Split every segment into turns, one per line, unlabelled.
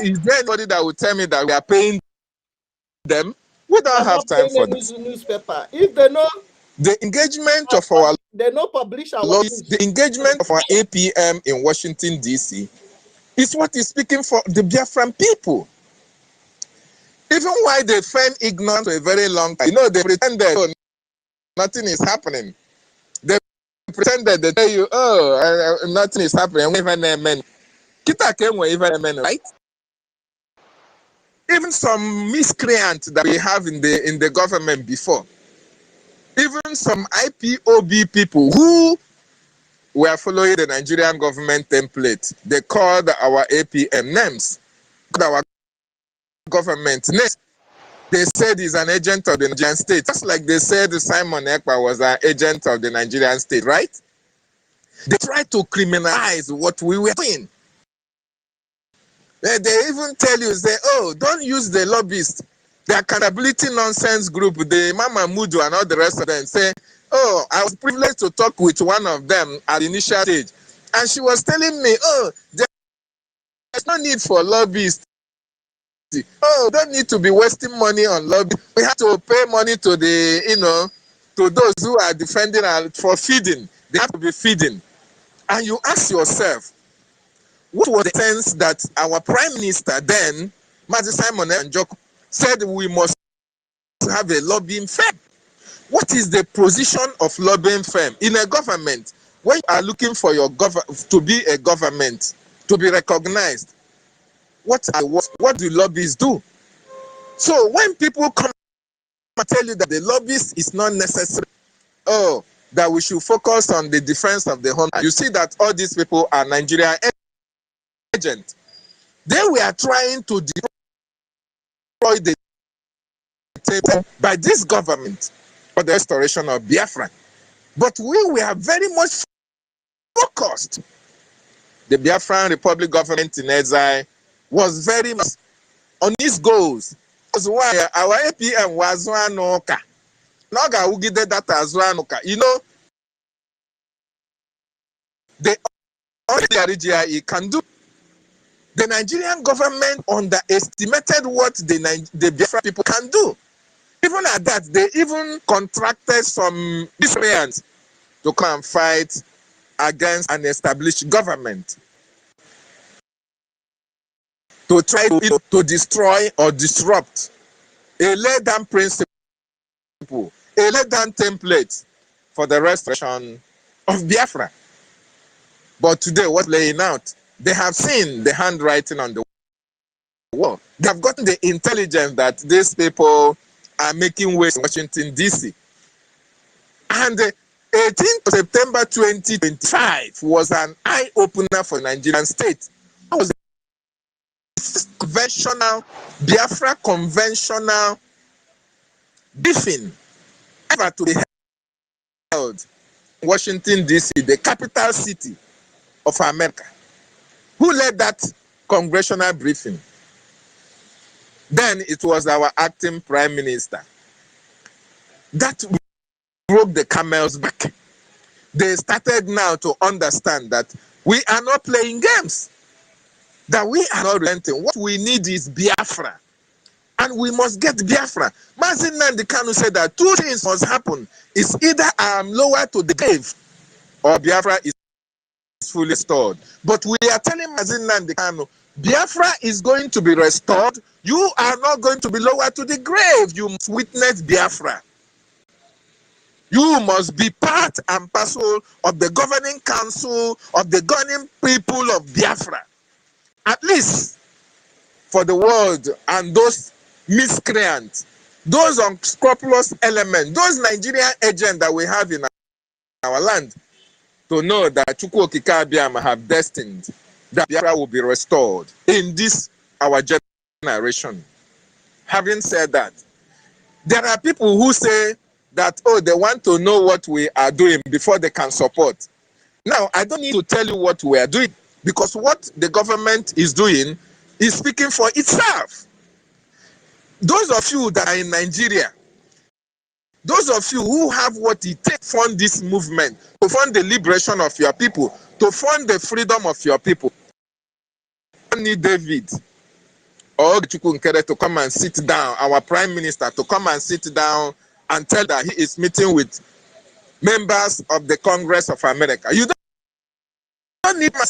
Is there anybody that will tell me that we are paying them? We don't have time for that.
Newspaper. If they know
the engagement of our
they know publish our
lawyers, the engagement of our APM in Washington DC is what is speaking for the Biafran people. Even while they feign ignorance for a very long time, they pretended nothing is happening. They pretended, they tell you, nothing is happening. Right? Even some miscreants that we have in the government before, even some IPOB people who were following the Nigerian government template, they called our APM names, our government names. They said he's an agent of the Nigerian state, just like they said Simon Ekpa was an agent of the Nigerian state, right? They tried to criminalize what we were doing. They even tell you, say, don't use the lobbyists, the accountability nonsense group, the Mama Mudu and all the rest of them. Say, I was privileged to talk with one of them at the initial stage, and she was telling me, there's no need for lobbyists. Don't need to be wasting money on lobby. We have to pay money to the, to those who are defending for feeding. They have to be feeding. And you ask yourself, what was the sense that our Prime Minister then, Mazi Simon Njoko, said we must have a lobbying firm? What is the position of lobbying firm in a government when you are looking for your to be a government, to be recognized? What do lobbyists do? So when people come and tell you that the lobbyists is not necessary, that we should focus on the defense of the home, you see that all these people are Nigerian agents. They were trying to destroy the table by this government for the restoration of Biafra. But we were very much focused. The Biafran Republic government in exile was very much on its goals. That's why our APM was Wazuanoka. Noga Ugide that as Wazuanoka. The only RGIE can do. The Nigerian government underestimated what the Biafra people can do. Even at that, they even contracted some miscreants to come and fight against an established government, to try to destroy or disrupt a laid-down principle, a laid-down template for the restoration of Biafra. But today, what's laying out? They have seen the handwriting on the wall. They have gotten the intelligence that these people are making waves in Washington, D.C. And 18th of September 2025 was an eye-opener for the Nigerian state. That was conventional, Biafra conventional briefing ever to be held in Washington, D.C., the capital city of America. Who led that congressional briefing? Then it was our acting prime minister. That broke the camel's back. They started now to understand that we are not playing games, that we are not relenting. What we need is Biafra, and we must get Biafra. Mazi Nnamdi Kanu said that two things must happen. It's either I am lowered to the grave or Biafra is fully restored. But we are telling Mazi Nnamdi Kanu, Biafra is going to be restored. You are not going to be lowered to the grave. You must witness Biafra. You must be part and parcel of the governing council of the governing people of Biafra. At least for the world and those miscreants, those unscrupulous elements, those Nigerian agents that we have in our land, to know that Chukwu Okike Abiama have destined that Biafra will be restored in this our generation. Having said that, there are people who say that, they want to know what we are doing before they can support. Now, I don't need to tell you what we are doing, because what the government is doing is speaking for itself. Those of you that are in Nigeria, those of you who have what it takes to fund this movement, to fund the liberation of your people, to fund the freedom of your people, you don't need David. Oge Nkere to come and sit down, our prime minister to come and sit down and tell that he is meeting with members of the Congress of America. You don't need to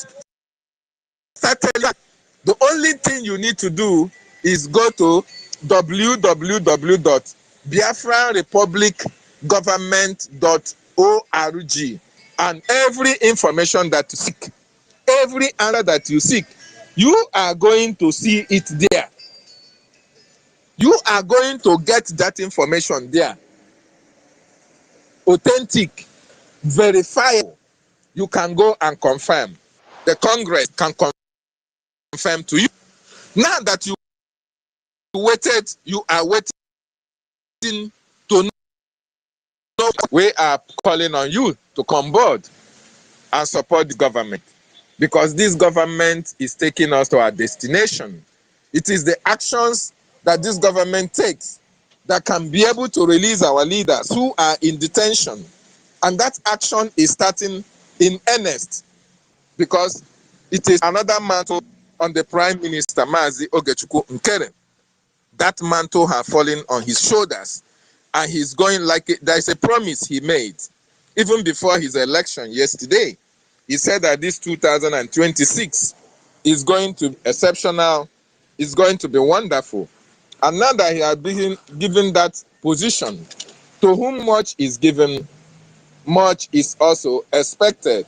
start telling that. The only thing you need to do is go to www.biafranrepublicgovernment.org, and every information that you seek, every answer that you seek, you are going to see it there. You are going to get that information there. Authentic, verifiable. You can go and confirm. The Congress can confirm to you. Now that you waited, you are waiting to know. We are calling on you to come board and support the government, because this government is taking us to our destination. It is the actions that this government takes that can be able to release our leaders who are in detention. And that action is starting in earnest, because it is another mantle on the Prime Minister, Mazi Oge Nkere. That mantle has fallen on his shoulders, and he's going like it. There is a promise he made even before his election yesterday. He said that this 2026 is going to be exceptional, is going to be wonderful. And now that he has been given that position, to whom much is given, much is also expected.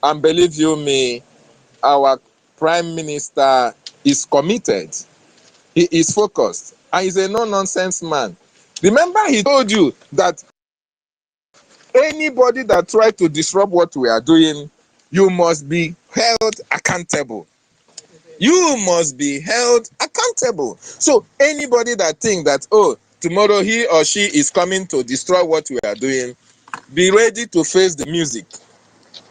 And believe you me, our Prime Minister is committed. He is focused, and he's a no-nonsense man. Remember, he told you that anybody that tries to disrupt what we are doing, you must be held accountable. You must be held accountable. So anybody that thinks that, oh, tomorrow he or she is coming to destroy what we are doing, be ready to face the music.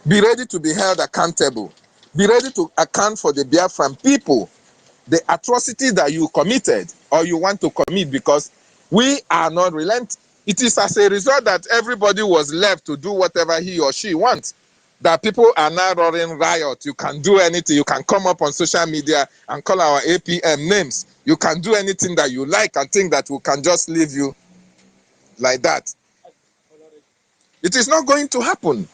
Be ready to be held accountable. Be ready to account for the Biafran people, the atrocity that you committed or you want to commit, because we are not relenting. It is as a result that everybody was left to do whatever he or she wants, that people are now roaring riot. You can do anything. You can come up on social media and call our APM names. You can do anything that you like and think that we can just leave you like that. It is not going to happen.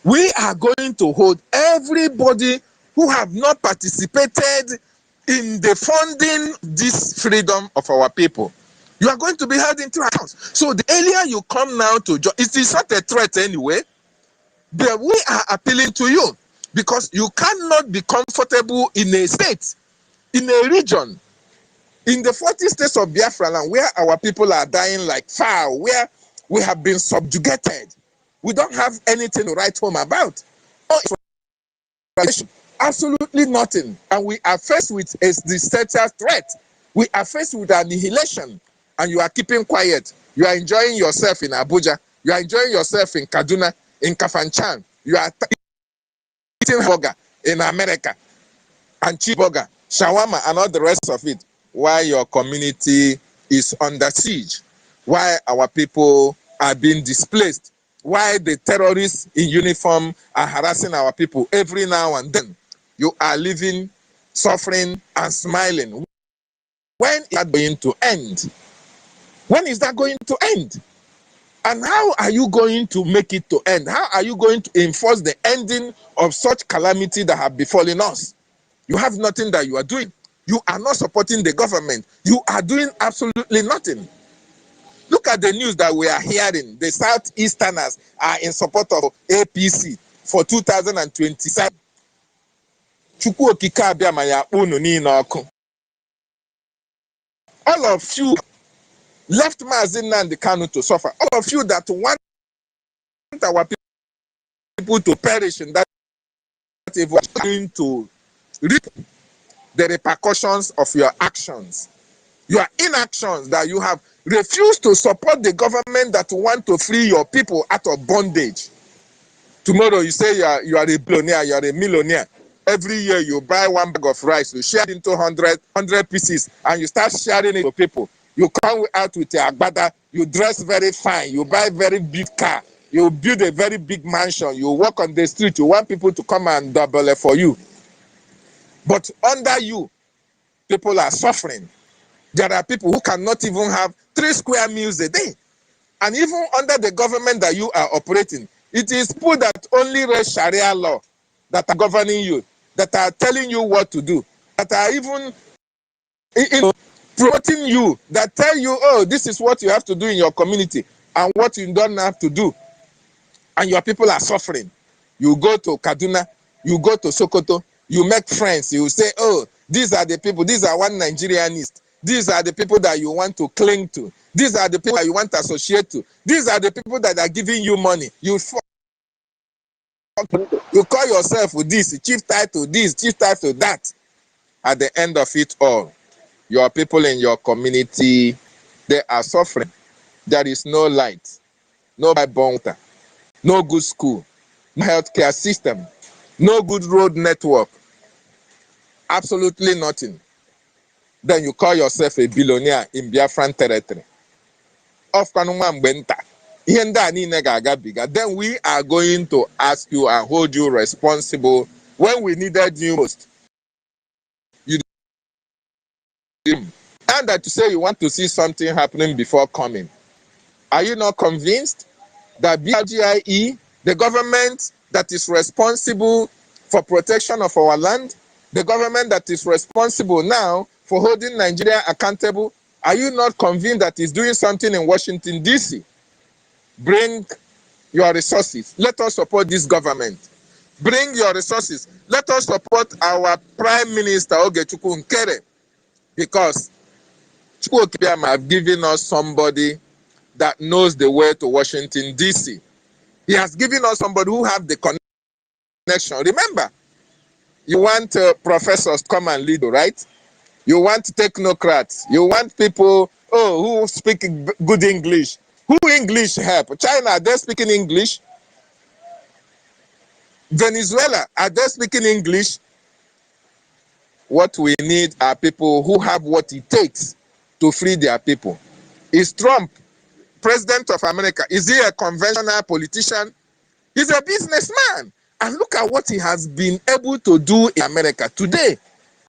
We are going to hold everybody who have not participated in the funding this freedom of our people. You are going to be held into account. So the earlier you come now to join, it is not a threat anyway, but we are appealing to you, because you cannot be comfortable in a state, in a region, in the 40 states of Biafra land, where our people are dying like fowl, where we have been subjugated. We don't have anything to write home about. Absolutely nothing. And we are faced with a existential threat. We are faced with annihilation. And you are keeping quiet. You are enjoying yourself in Abuja. You are enjoying yourself in Kaduna, in Kafanchan. You are eating burger in America, and cheeseburger, shawarma, and all the rest of it, while your community is under siege, while our people are being displaced, while the terrorists in uniform are harassing our people every now and then. You are living, suffering, and smiling. When is that going to end? When is that going to end? And how are you going to make it to end? How are you going to enforce the ending of such calamity that have befallen us? You have nothing that you are doing. You are not supporting the government. You are doing absolutely nothing. Look at the news that we are hearing. The Southeasterners are in support of APC for 2027. All of you left Mazi Nnamdi KANU to suffer. All of you that want our people to perish in that evil are going to reap the repercussions of your actions. Your inactions, that you have refused to support the government that want to free your people out of bondage. Tomorrow you say you are a billionaire, you are a millionaire. Every year you buy one bag of rice, you share it into 100 pieces, and you start sharing it to people. You come out with your agbada, you dress very fine, you buy very big car, you build a very big mansion, you walk on the street, you want people to come and double it for you. But under you, People are suffering. There are people who cannot even have 3 square meals a day. And even under the government that you are operating, it is people that only read Sharia law that are governing you, that are telling you what to do, that are even promoting you, that tell you, oh, this is what you have to do in your community and what you don't have to do. And your people are suffering. You go to Kaduna, you go to Sokoto, you make friends, you say, oh, these are the people, these are one Nigerianist. These are the people that you want to cling to. These are the people that you want to associate to. These are the people that are giving you money. You call yourself with this, chief title this, chief title that. At the end of it all, your people in your community, they are suffering. There is no light, no born water, no good school, no healthcare system, no good road network, absolutely nothing. Then you call yourself a billionaire in Biafran territory. Then we are going to ask you and hold you responsible when we needed you most. You didn't. And that you say you want to see something happening before coming. Are you not convinced that BRGIE, the government that is responsible for protection of our land, the government that is responsible now for holding Nigeria accountable, are you not convinced that it's doing something in Washington, D.C.? Bring your resources. Let us support this government. Bring your resources. Let us support our Prime Minister Oge Nkere, because Chukwu have given us somebody that knows the way to Washington, D.C. He has given us somebody who have the connection. Remember, you want professors to come and lead, right? You want technocrats. You want people who speak good English. Who English help? China, are they speaking English? Venezuela, are they speaking English? What we need are people who have what it takes to free their people. Is Trump president of America? Is he a conventional politician? He's a businessman. And look at what he has been able to do in America. Today,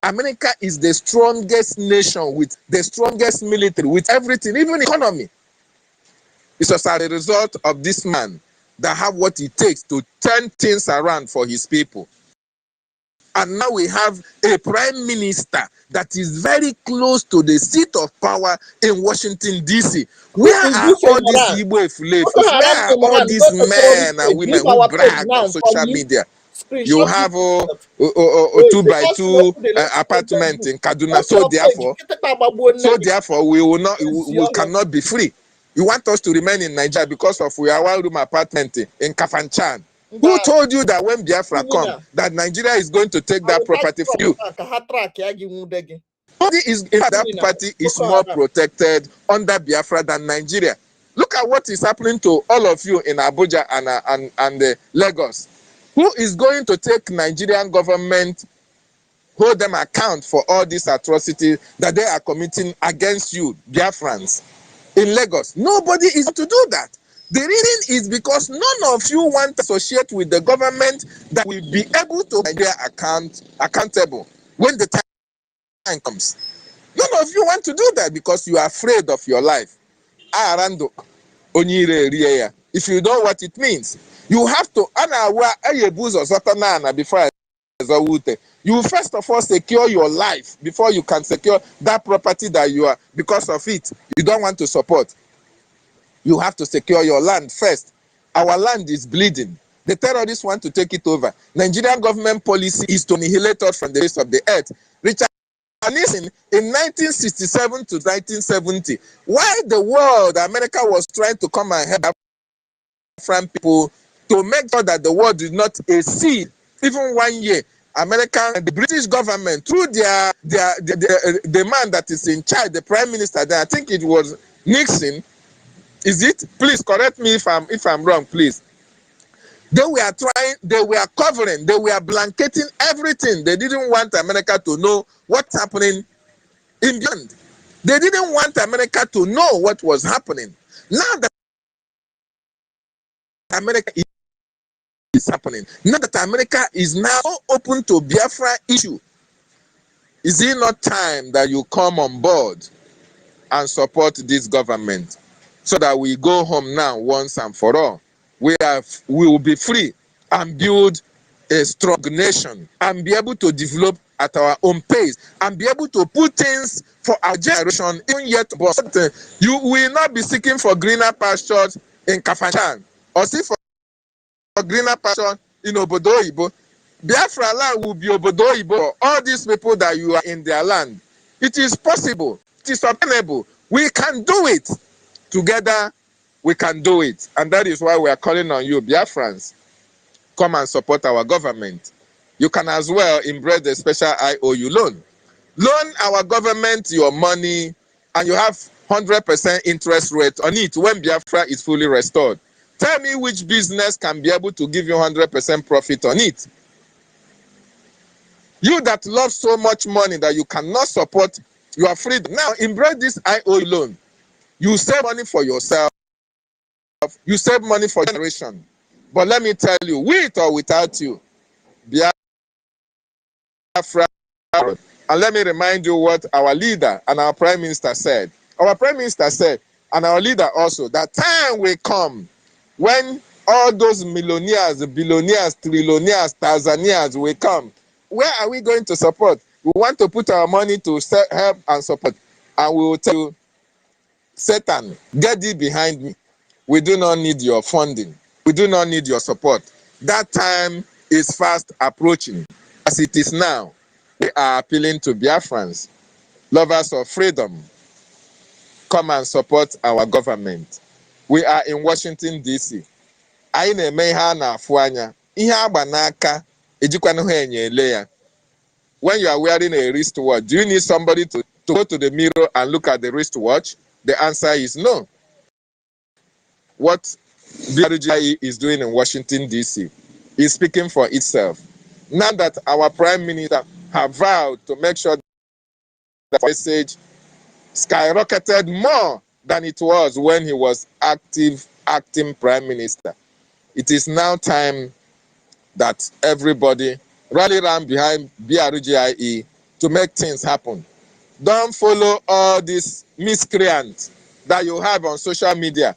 America is the strongest nation with the strongest military, with everything, even economy. It's as a result of this man that have what it takes to turn things around for his people. And now we have a prime minister that is very close to the seat of power in Washington, D.C. Where are all these Igbo Efulefus? Where are all these men and women who brag on social media? You have a 2x2 apartment in Kaduna. So therefore, we cannot be free. You want us to remain in Nigeria because of we are one room apartment in Kafanchan. Who told you that when Biafra come, that Nigeria is going to take that property from you? That property is more protected under Biafra than Nigeria. Look at what is happening to all of you in Abuja and Lagos. Who is going to take Nigerian government, hold them account for all these atrocities that they are committing against you, Biafrans, in Lagos? Nobody is to do that. The reason is because none of you want to associate with the government that will be able to hold their accountable when the time comes. None of you want to do that because you are afraid of your life. If you know what it means, you have to. Before you first of all secure your life before you can secure that property that you are, because of it, you don't want to support. You have to secure your land first. Our land is bleeding. The terrorists want to take it over. Nigerian government policy is to annihilate us from the face of the earth. Richard Nixon in 1967 to 1970, while the world, America was trying to come and help African people to make sure that the world did not exceed even 1 year, America and the British government, through the man that is in charge, the prime minister there, I think it was Nixon. Is it? Please correct me if I'm wrong, please. They were trying, they were covering, they were blanketing everything. They didn't want America to know what's happening in the land. They didn't want America to know what was happening. Now that America is happening, now that America is now open to Biafra issue, Is it not time that you come on board and support this government so that we go home now once and for all? We will be free and build a strong nation and be able to develop at our own pace and be able to put things for our generation even yet. But you will not be seeking for greener pastures in Kafanchan or seek for greener pasture in Obodo Oyibo. Biafra land will be Obodo Oyibo. All these people that you are in their land, it is possible. It is obtainable. We can do it. Together, we can do it. And that is why we are calling on you, Biafrans. Come and support our government. You can as well embrace the special IOU loan. Loan our government your money and you have 100% interest rate on it when Biafra is fully restored. Tell me which business can be able to give you 100% profit on it. You that love so much money that you cannot support your freedom. Now embrace this IOU loan. You save money for yourself. You save money for generation. But let me tell you, with or without you, Biafra. And let me remind you what our leader and our prime minister said. Our prime minister said, and our leader also, that time will come when all those millionaires, billionaires, trillionaires, thousandaires will come. Where are we going to support? We want to put our money to help and support. And we will tell you, Satan, get thee behind me. We do not need your funding. We do not need your support. That time is fast approaching. As it is now, we are appealing to Biafrans, lovers of freedom. Come and support our government. We are in Washington, D.C. Anyị na-eme ihe a na-afụ anya. Ihe agba n'aka ejikwana ha enye ele ya. When you are wearing a wristwatch, do you need somebody to go to the mirror and look at the wristwatch? The answer is no. What BRGI is doing in Washington, D.C. is speaking for itself. Now that our Prime Minister have vowed to make sure that the message skyrocketed more than it was when he was acting Prime Minister. It is now time that everybody rally around behind BRGIE to make things happen. Don't follow all these miscreants that you have on social media.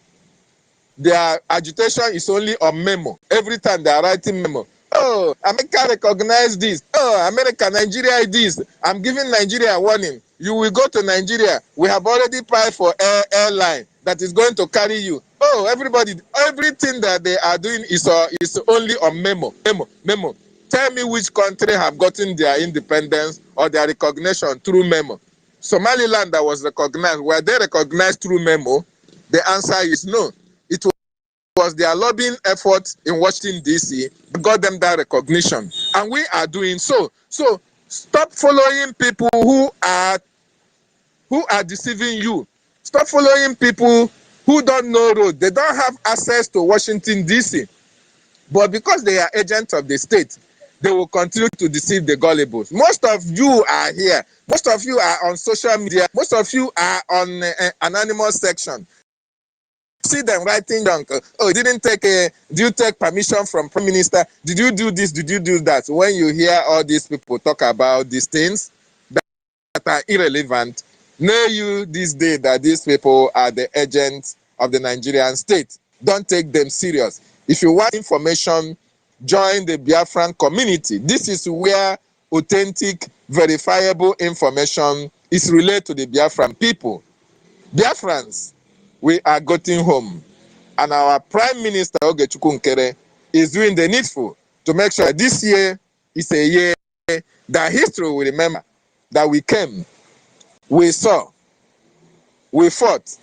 Their agitation is only on memo. Every time they are writing memo. Oh, America recognize this. Oh, America, Nigeria this. I'm giving Nigeria a warning. You will go to Nigeria. We have already paid for airline that is going to carry you. Oh, everybody, everything that they are doing is only on memo. Memo. Tell me which country have gotten their independence or their recognition through memo. Somaliland that was recognized, were they recognized through memo? The answer is no. It was their lobbying efforts in Washington, D.C. that got them that recognition. And we are doing so. So stop following people who are deceiving you. Stop following people who don't know road. They don't have access to Washington, D.C. But because they are agents of the state, they will continue to deceive the gullibles. Most of you are here. Most of you are on social media. Most of you are on anonymous section. See them writing junk. Oh, didn't take do you take permission from Prime Minister? Did you do this? Did you do that? When you hear all these people talk about these things that are irrelevant, know you this day that these people are the agents of the Nigerian state. Don't take them serious. If you want information, join the Biafran community. This is where authentic, verifiable information is relayed to the Biafran people. Biafrans, we are getting home. And our Prime Minister, Oge Nkere, is doing the needful to make sure that this year is a year that history will remember that we came, we saw, we fought,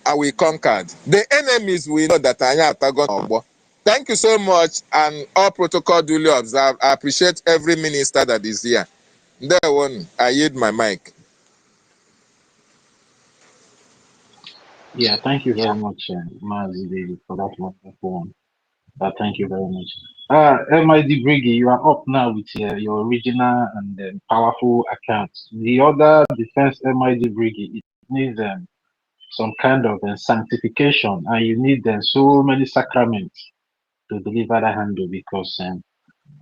and we conquered. The enemies we know that Anya Atagon Ogbo. Thank you so much, and all protocol duly observed. I appreciate every minister that is here. There one, I yield my mic.
Yeah, thank you very much, Mazi David, for that wonderful one. Thank you very much. MID Briggy, you are up now with your original and powerful account. The other defense MID Briggy, it needs some kind of sanctification, and you need so many sacraments to deliver that handle because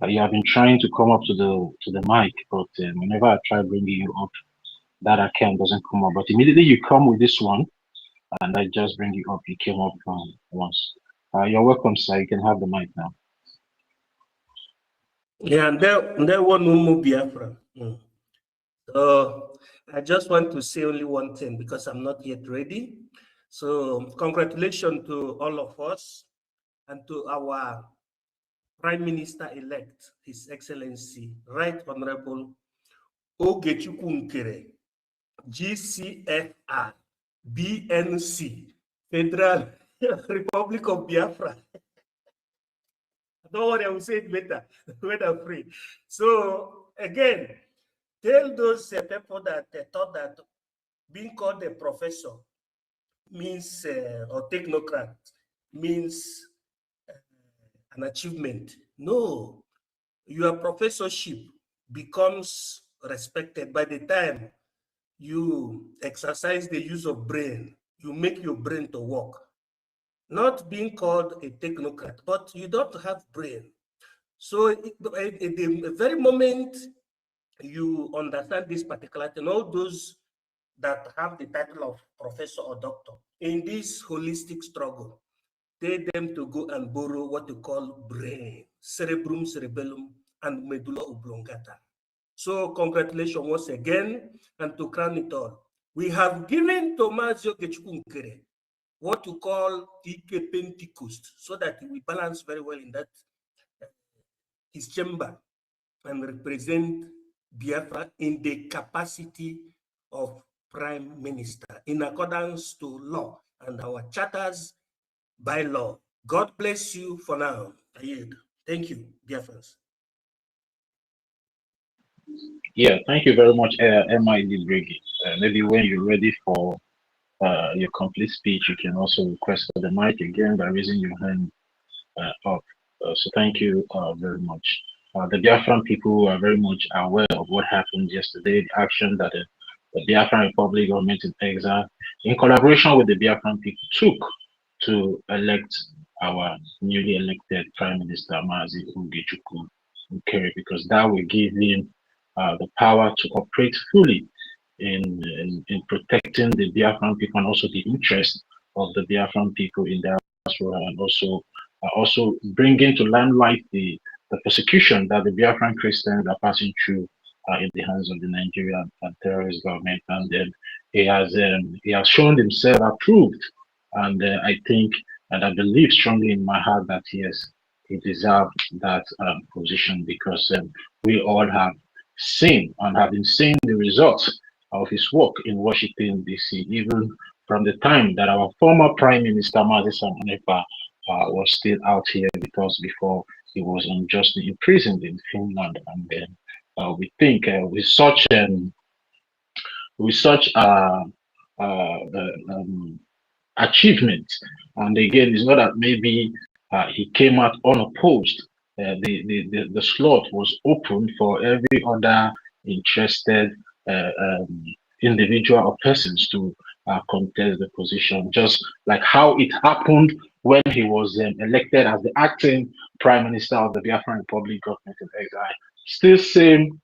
You have been trying to come up to the mic, but whenever I try bringing you up, that account doesn't come up. But immediately you come with this one, and I just bring you up. You came up once. You're welcome, sir. You can have the mic now.
Yeah, and there one no Biafra. So I just want to say only one thing because I'm not yet ready. So congratulations to all of us and to our Prime Minister-elect, His Excellency, Right Honorable Oge Nkere, GCFR, BNC, Federal Republic of Biafra. Don't worry, I will say it better when I'm free. So again, tell those people that they thought that being called a professor means or technocrat means an achievement. No, your professorship becomes respected by the time you exercise the use of brain, you make your brain to work. Not being called a technocrat, but you don't have brain. So at the very moment you understand this particular thing, all those that have the title of professor or doctor in this holistic struggle, tell them to go and borrow what you call brain, cerebrum, cerebellum, and medulla oblongata. So congratulations once again, and to crown it all, we have given Thomas Oge Nkere what you call Ike Pentecost, so that we balance very well in that his chamber and represent Biafra in the capacity of Prime Minister in accordance to law and our charters by law. God bless you for now. Thank you, Biafrans.
Yeah, thank you very much, MID Briggy. Maybe when you're ready for your complete speech, you can also request for the mic again by raising your hand up. So thank you very much. The Biafran people are very much aware of what happened yesterday, the action that the Biafran Republic government in exile, in collaboration with the Biafran people, took to elect our newly elected Prime Minister, Mazi Oge Nkere, because that will give him the power to operate fully in protecting the Biafran people and also the interest of the Biafran people in diaspora, and also bringing to limelight the persecution that the Biafran Christians are passing through in the hands of the Nigerian terrorist government. And then he has shown himself approved, and I think and I believe strongly in my heart that yes, he deserved that position, because we all have seen and have been seeing the results of his work in Washington, D.C., even from the time that our former Prime Minister, Mazi Samonepa, was still out here with us before he was unjustly imprisoned in Finland. And then we think with such achievement, and again, it's not that maybe he came out unopposed. The slot was open for every other interested individual or persons to contest the position, just like how it happened when he was elected as the acting Prime Minister of the Biafran Republic government in exile. Still same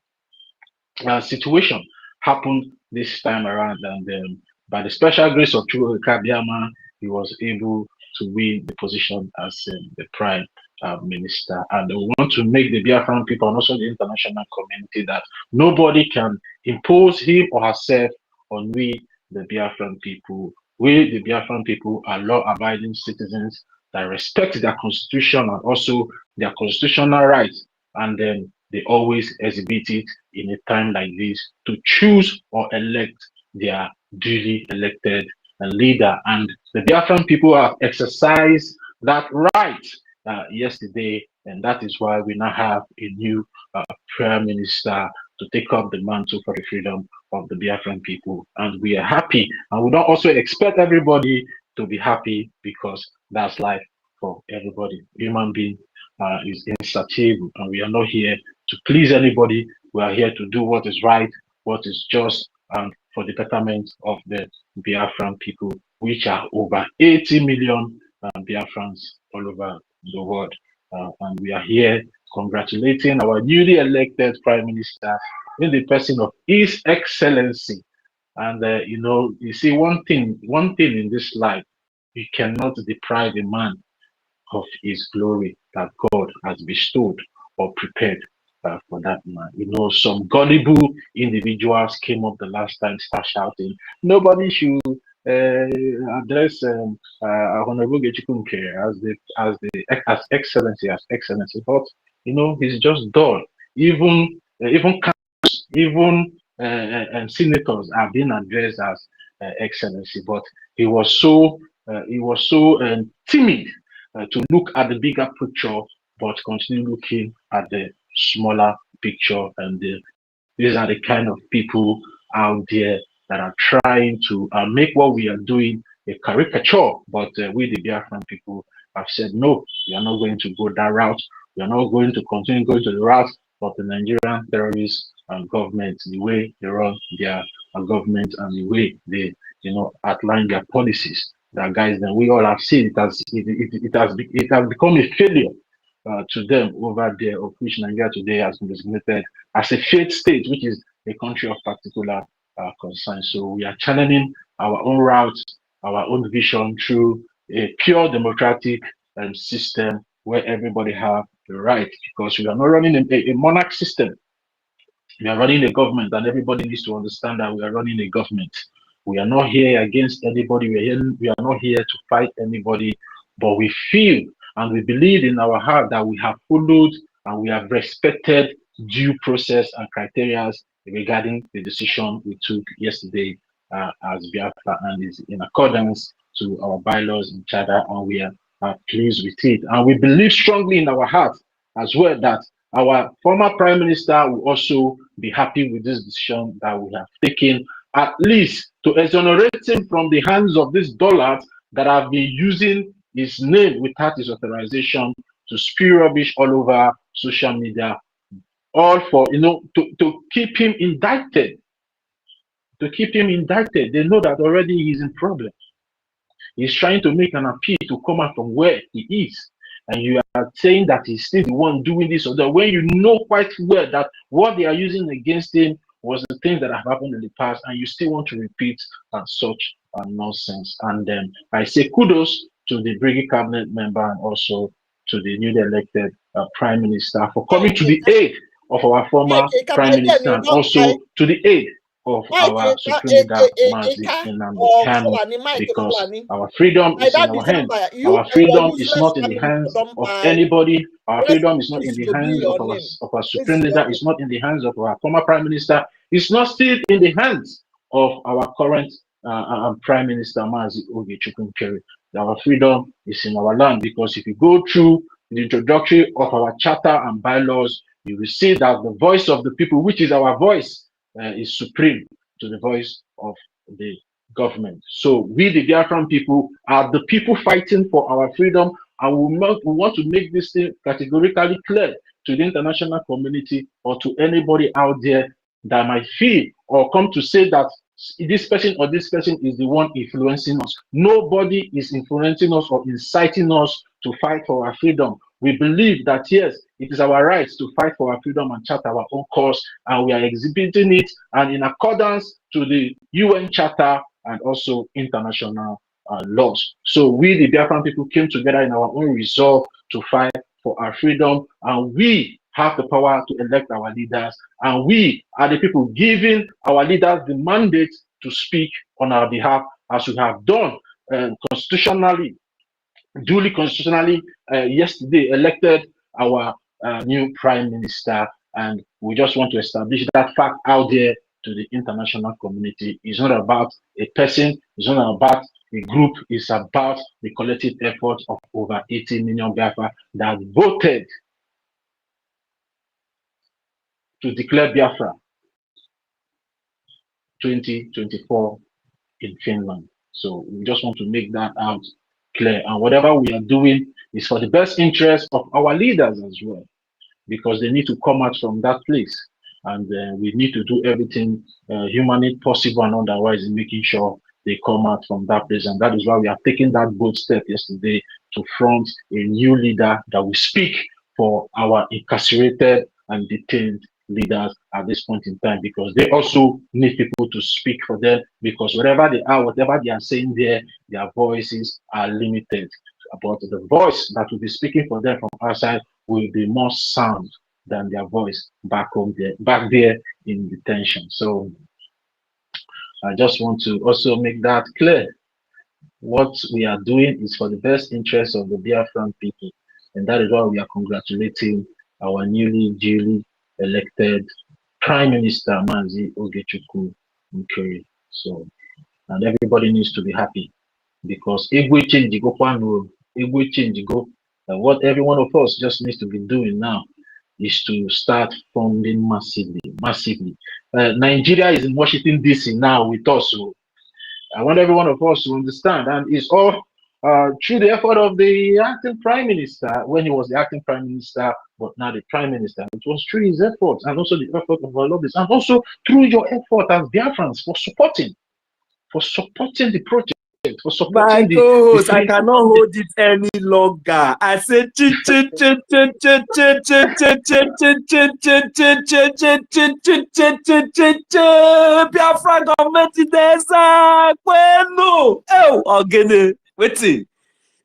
situation happened this time around, and by the special grace of Chukwuka Biama, he was able to win the position as the Prime Minister. And we want to make the Biafran people and also the international community that nobody can impose him or herself on we, the Biafran people. We, the Biafran people, are law-abiding citizens that respect their constitution and also their constitutional rights, and then they always exhibit it in a time like this to choose or elect their duly elected leader. And the Biafran people have exercised that right yesterday, and that is why we now have a new Prime Minister to take up the mantle for the freedom of the Biafran people. And we are happy, and we don't also expect everybody to be happy, because that's life for everybody. Human being is insatiable, and we are not here to please anybody. We are here to do what is right, what is just, and for the betterment of the Biafran people, which are over 80 million Biafrans all over the world. And we are here congratulating our newly elected Prime Minister in the person of His Excellency. And you see, one thing in this life, you cannot deprive a man of his glory that God has bestowed or prepared for that man. Some gullible individuals came up the last time, start shouting, nobody should address Honorable Nkere as excellency, but he's just dull. Even even senators are being addressed as excellency, but he was so timid to look at the bigger picture, but continue looking at the smaller picture. And these are the kind of people out there that are trying to make what we are doing a caricature. But we, the Biafran people, have said, no, we are not going to go that route. We are not going to continue going to the route of the Nigerian terrorists and government, the way they run their government and the way they, outline their policies that guys them. We all have seen it has become a failure to them over there, of which Nigeria today has been designated as a failed state, which is a country of particular concern. So we are channeling our own route, our own vision through a pure democratic system where everybody have the right, because we are not running a monarch system. We are running a government, and everybody needs to understand that we are running a government. We are not here against anybody. We are not here to fight anybody, but we feel and we believe in our heart that we have followed and we have respected due process and criteria regarding the decision we took yesterday as Biafra, and is in accordance to our bylaws and charter, and we are pleased with it. And we believe strongly in our heart as well that our former Prime Minister will also be happy with this decision that we have taken, at least to exonerate him from the hands of these dollars that have been using his name without his authorization to spew rubbish all over social media, all for, to keep him indicted. To keep him indicted. They know that already he's in problem. He's trying to make an appeal to come out from where he is. And you are saying that he's still the one doing this or that, when you know quite well that what they are using against him was the things that have happened in the past, and you still want to repeat such nonsense. And then I say kudos to the Brigade cabinet member and also to the newly elected Prime Minister for coming to the aid of our former Prime Minister, and also to the aid of our Supreme Leader, NNAMDI, KANU, because our freedom is in our hands. Our freedom is not in the hands of anybody. Our freedom is not in the hands of our Supreme Leader. It's not in the hands of our former Prime Minister. It's not still in the hands of our current Prime Minister, Oge Nkere. Our freedom is in our land, because if you go through the introductory of our charter and bylaws, you will see that the voice of the people, which is our voice, is supreme to the voice of the government. So we, the Biafran people, are the people fighting for our freedom, and we want to make this thing categorically clear to the international community or to anybody out there that might feel or come to say that this person or this person is the one influencing us. Nobody is influencing us or inciting us to fight for our freedom. We believe that, yes, it is our right to fight for our freedom and chart our own cause, and we are exhibiting it, and in accordance to the UN Charter and also international laws. So we, the Biafran people, came together in our own resolve to fight for our freedom, and we have the power to elect our leaders, and we are the people giving our leaders the mandate to speak on our behalf, as we have done constitutionally, duly constitutionally yesterday elected our new Prime Minister. And we just want to establish that fact out there to the international community. It's not about a person, it's not about a group, it's about the collective effort of over 80 million Biafra that voted to declare Biafra 2024 in Finland. So we just want to make that out clear. And whatever we are doing is for the best interest of our leaders as well, because they need to come out from that place. And we need to do everything humanly possible and otherwise in making sure they come out from that place. And that is why we are taking that bold step yesterday to front a new leader that will speak for our incarcerated and detained leaders at this point in time, because they also need people to speak for them, because wherever they are, whatever they are saying there, their voices are limited. But the voice that will be speaking for them from outside will be more sound than their voice back there in detention. So I just want to also make that clear. What we are doing is for the best interest of the Biafran people, and that is why we are congratulating our duly elected Prime Minister Mazi Oge Nkere. So, and everybody needs to be happy, because if we change go, what every one of us just needs to be doing now is to start funding massively. Nigeria is in Washington DC now with us. So I want every one of us to understand, and it's all through the effort of the acting prime minister when he was the acting prime minister, but now the prime minister. It was through his efforts and also the effort of our lobbies, and also through your effort as Biafrans for supporting the project, for
My
supporting the
co-host, I cannot hold it any longer. I said, Biafra government is there. No. Oh, again, wait. Do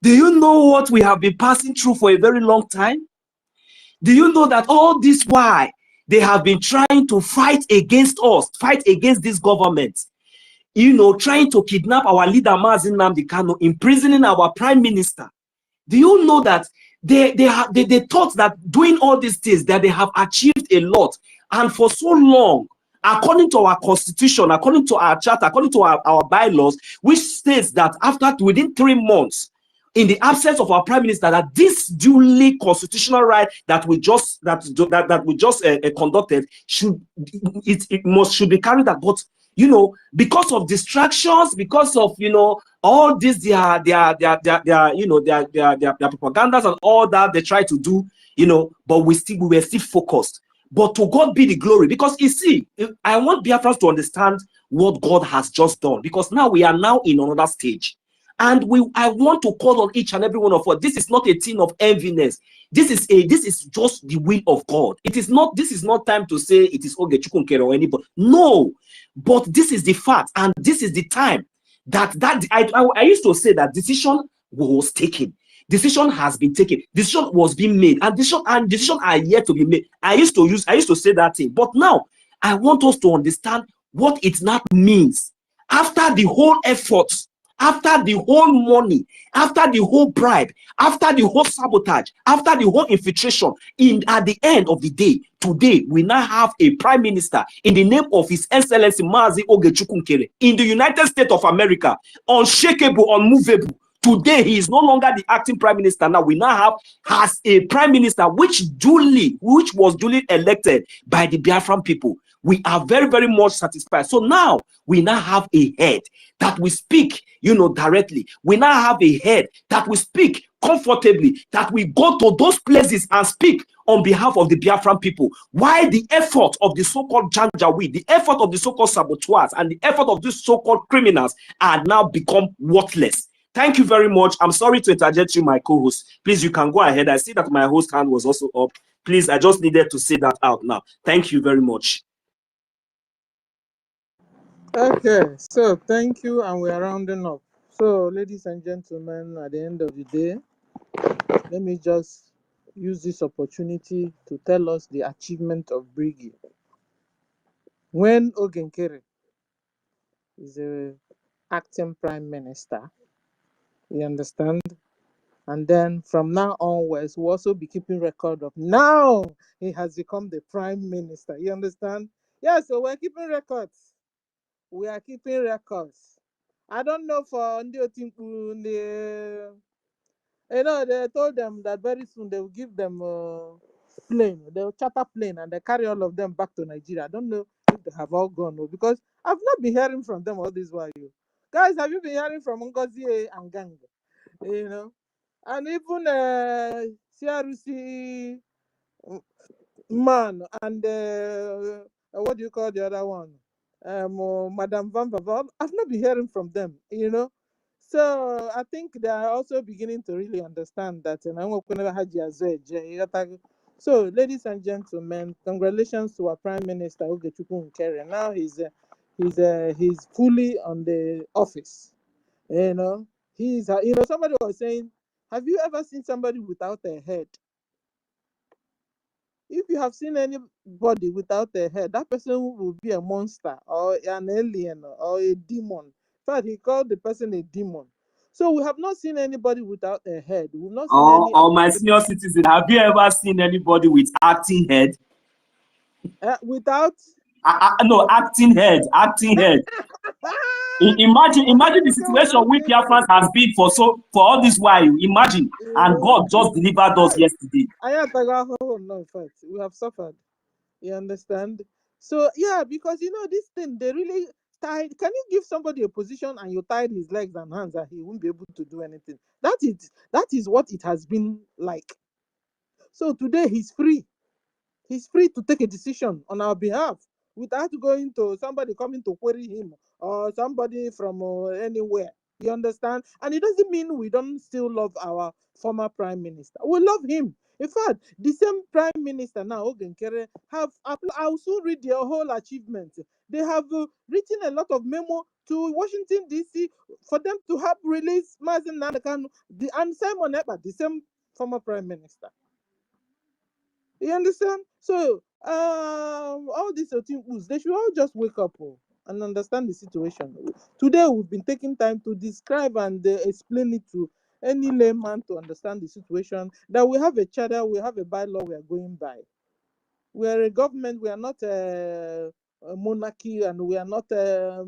you know what we have been passing through for a very long time? Do you know that all this while they have been trying to fight against us, fight against this government? You know, trying to kidnap our leader, NNAMDI, KANU, imprisoning our prime minister. Do you know that they thought that doing all these things, that they have achieved a lot, and for so long, according to our constitution, according to our charter, according to our bylaws, which states that within 3 months, in the absence of our prime minister, that this duly constitutional right that we just conducted should be carried out. But you know, because of distractions, because of all this, their propagandas and all that they try to do, but we were still focused. But to God be the glory, because you see, I want Biafrans to understand what God has just done, because now we are now in another stage. And I want to call on each and every one of us. This is not a thing of enviness. This is just the will of God. This is not time to say it is Oge Nkere or anybody. No, but this is the fact, and this is the time that I used to say that decision was taken. Decision has been taken. Decision was being made, and decision are yet to be made. I used to say that thing, but now I want us to understand what it now means after the whole effort. After the whole money, after the whole bribe, after the whole sabotage, after the whole infiltration, at the end of the day, today we now have a prime minister in the name of His Excellency Mazi Oge Nkere in the United States of America, unshakable, unmovable. Today he is no longer the acting prime minister. Now we now has a prime minister which was duly elected by the Biafran people. We are very, very much satisfied. So now we now have a head that we speak, directly. We now have a head that we speak comfortably, that we go to those places and speak on behalf of the Biafran people. Why the effort of the so-called Janjaweed, the effort of the so-called saboteurs, and the effort of these so-called criminals are now become worthless. Thank you very much. I'm sorry to interject you, my co-host. Please, you can go ahead. I see that my host hand was also up. Please, I just needed to say that out now. Thank you very much.
Okay, so thank you, and we are rounding up. So, ladies and gentlemen, at the end of the day, let me just use this opportunity to tell us the achievement of Briggy. When Oge Nkere is a acting prime minister, you understand? And then from now onwards, we'll also be keeping record of now he has become the prime minister. You understand? Yeah, so we're keeping records. We are keeping records. I don't know for Ndiotinku, they told them that very soon they will give them plane. They will charter plane and they carry all of them back to Nigeria. I don't know if they have all gone, because I've not been hearing from them all this while. Guys, have you been hearing from Ngozi and gang? And even CRC man and what do you call the other one? Madam Van Vaval. I've not been hearing from them. So I think they are also beginning to really understand that. So, ladies and gentlemen, congratulations to our Prime Minister Oge Nkere. Now he's fully on the office. Somebody was saying, have you ever seen somebody without a head? If you have seen anybody without a head, that person will be a monster or an alien or a demon. In fact, he called the person a demon. So we have not seen anybody without a head. We've not seen any
Or my senior citizen, have you ever seen anybody with acting head?
without
No, acting head. Imagine the situation we Biafrans has been for all this while. Imagine, and God just delivered us yesterday.
No, in fact, we have suffered. You understand? So yeah, because this thing, they really tied. Can you give somebody a position and you tied his legs and hands and he won't be able to do anything? That is what it has been like. So today he's free. He's free to take a decision on our behalf without going to somebody coming to query him or somebody from anywhere. You understand? And it doesn't mean we don't still love our former prime minister. We love him. In fact, the same prime minister now, Oge Nkere, I'll soon read their whole achievements. They have written a lot of memo to Washington, D.C. for them to help release Mazen Nanakanu and Simon Ekpa, the same former prime minister. You understand? So, all these things, they should all just wake up and understand the situation. Today, we've been taking time to describe and explain it to any layman to understand the situation. That we have a charter, we have a bylaw we are going by. We are a government, we are not a monarchy, and we are not a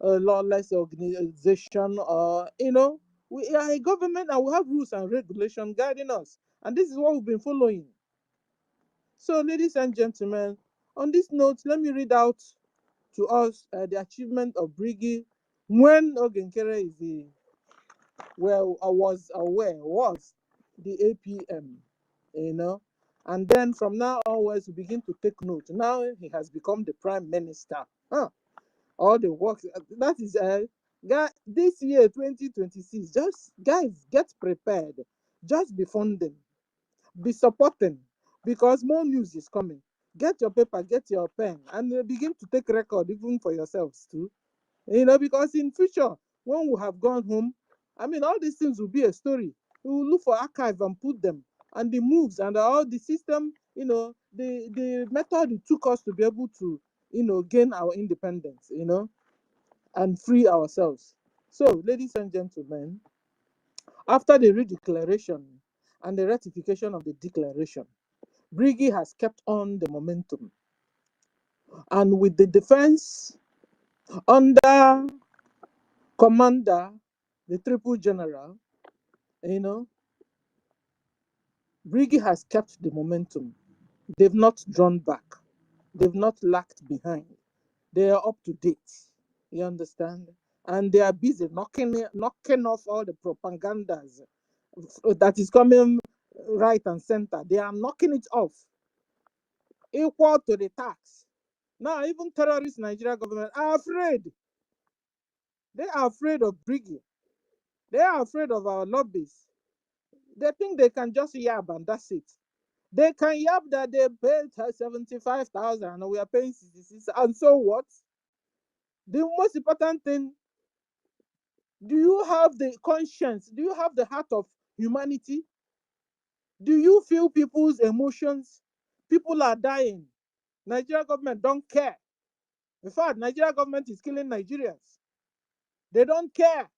lawless organization. We are a government and we have rules and regulations guiding us. And this is what we've been following. So, ladies and gentlemen, on this note, let me read out to us the achievement of Briggy when Oge Nkere was the APM, And then from now onwards, we begin to take note. Now he has become the prime minister. All the work that is this year 2026. Just guys, get prepared. Just be funding, be supporting, because more news is coming. Get your paper, get your pen, and begin to take record even for yourselves too. Because in future, when we have gone home, all these things will be a story. We will look for archive and put them, and the moves and all the system, the method it took us to be able to, gain our independence, and free ourselves. So, ladies and gentlemen, after the redeclaration and the ratification of the declaration, Briggy has kept on the momentum. And with the defense under commander, the triple general, Briggy has kept the momentum. They've not drawn back. They've not lagged behind. They are up to date. You understand? And they are busy knocking off all the propagandas that is coming right and center. They are knocking it off, equal to the tax. Now, even terrorist Nigeria government are afraid. They are afraid of Briggy. They are afraid of our lobbies. They think they can just yab and that's it. They can yab that they paid 75,000 and we are paying 66. And so what? The most important thing, do you have the conscience? Do you have the heart of humanity? Do you feel people's emotions? People are dying. Nigeria government don't care. In fact, Nigeria government is killing Nigerians. They don't care.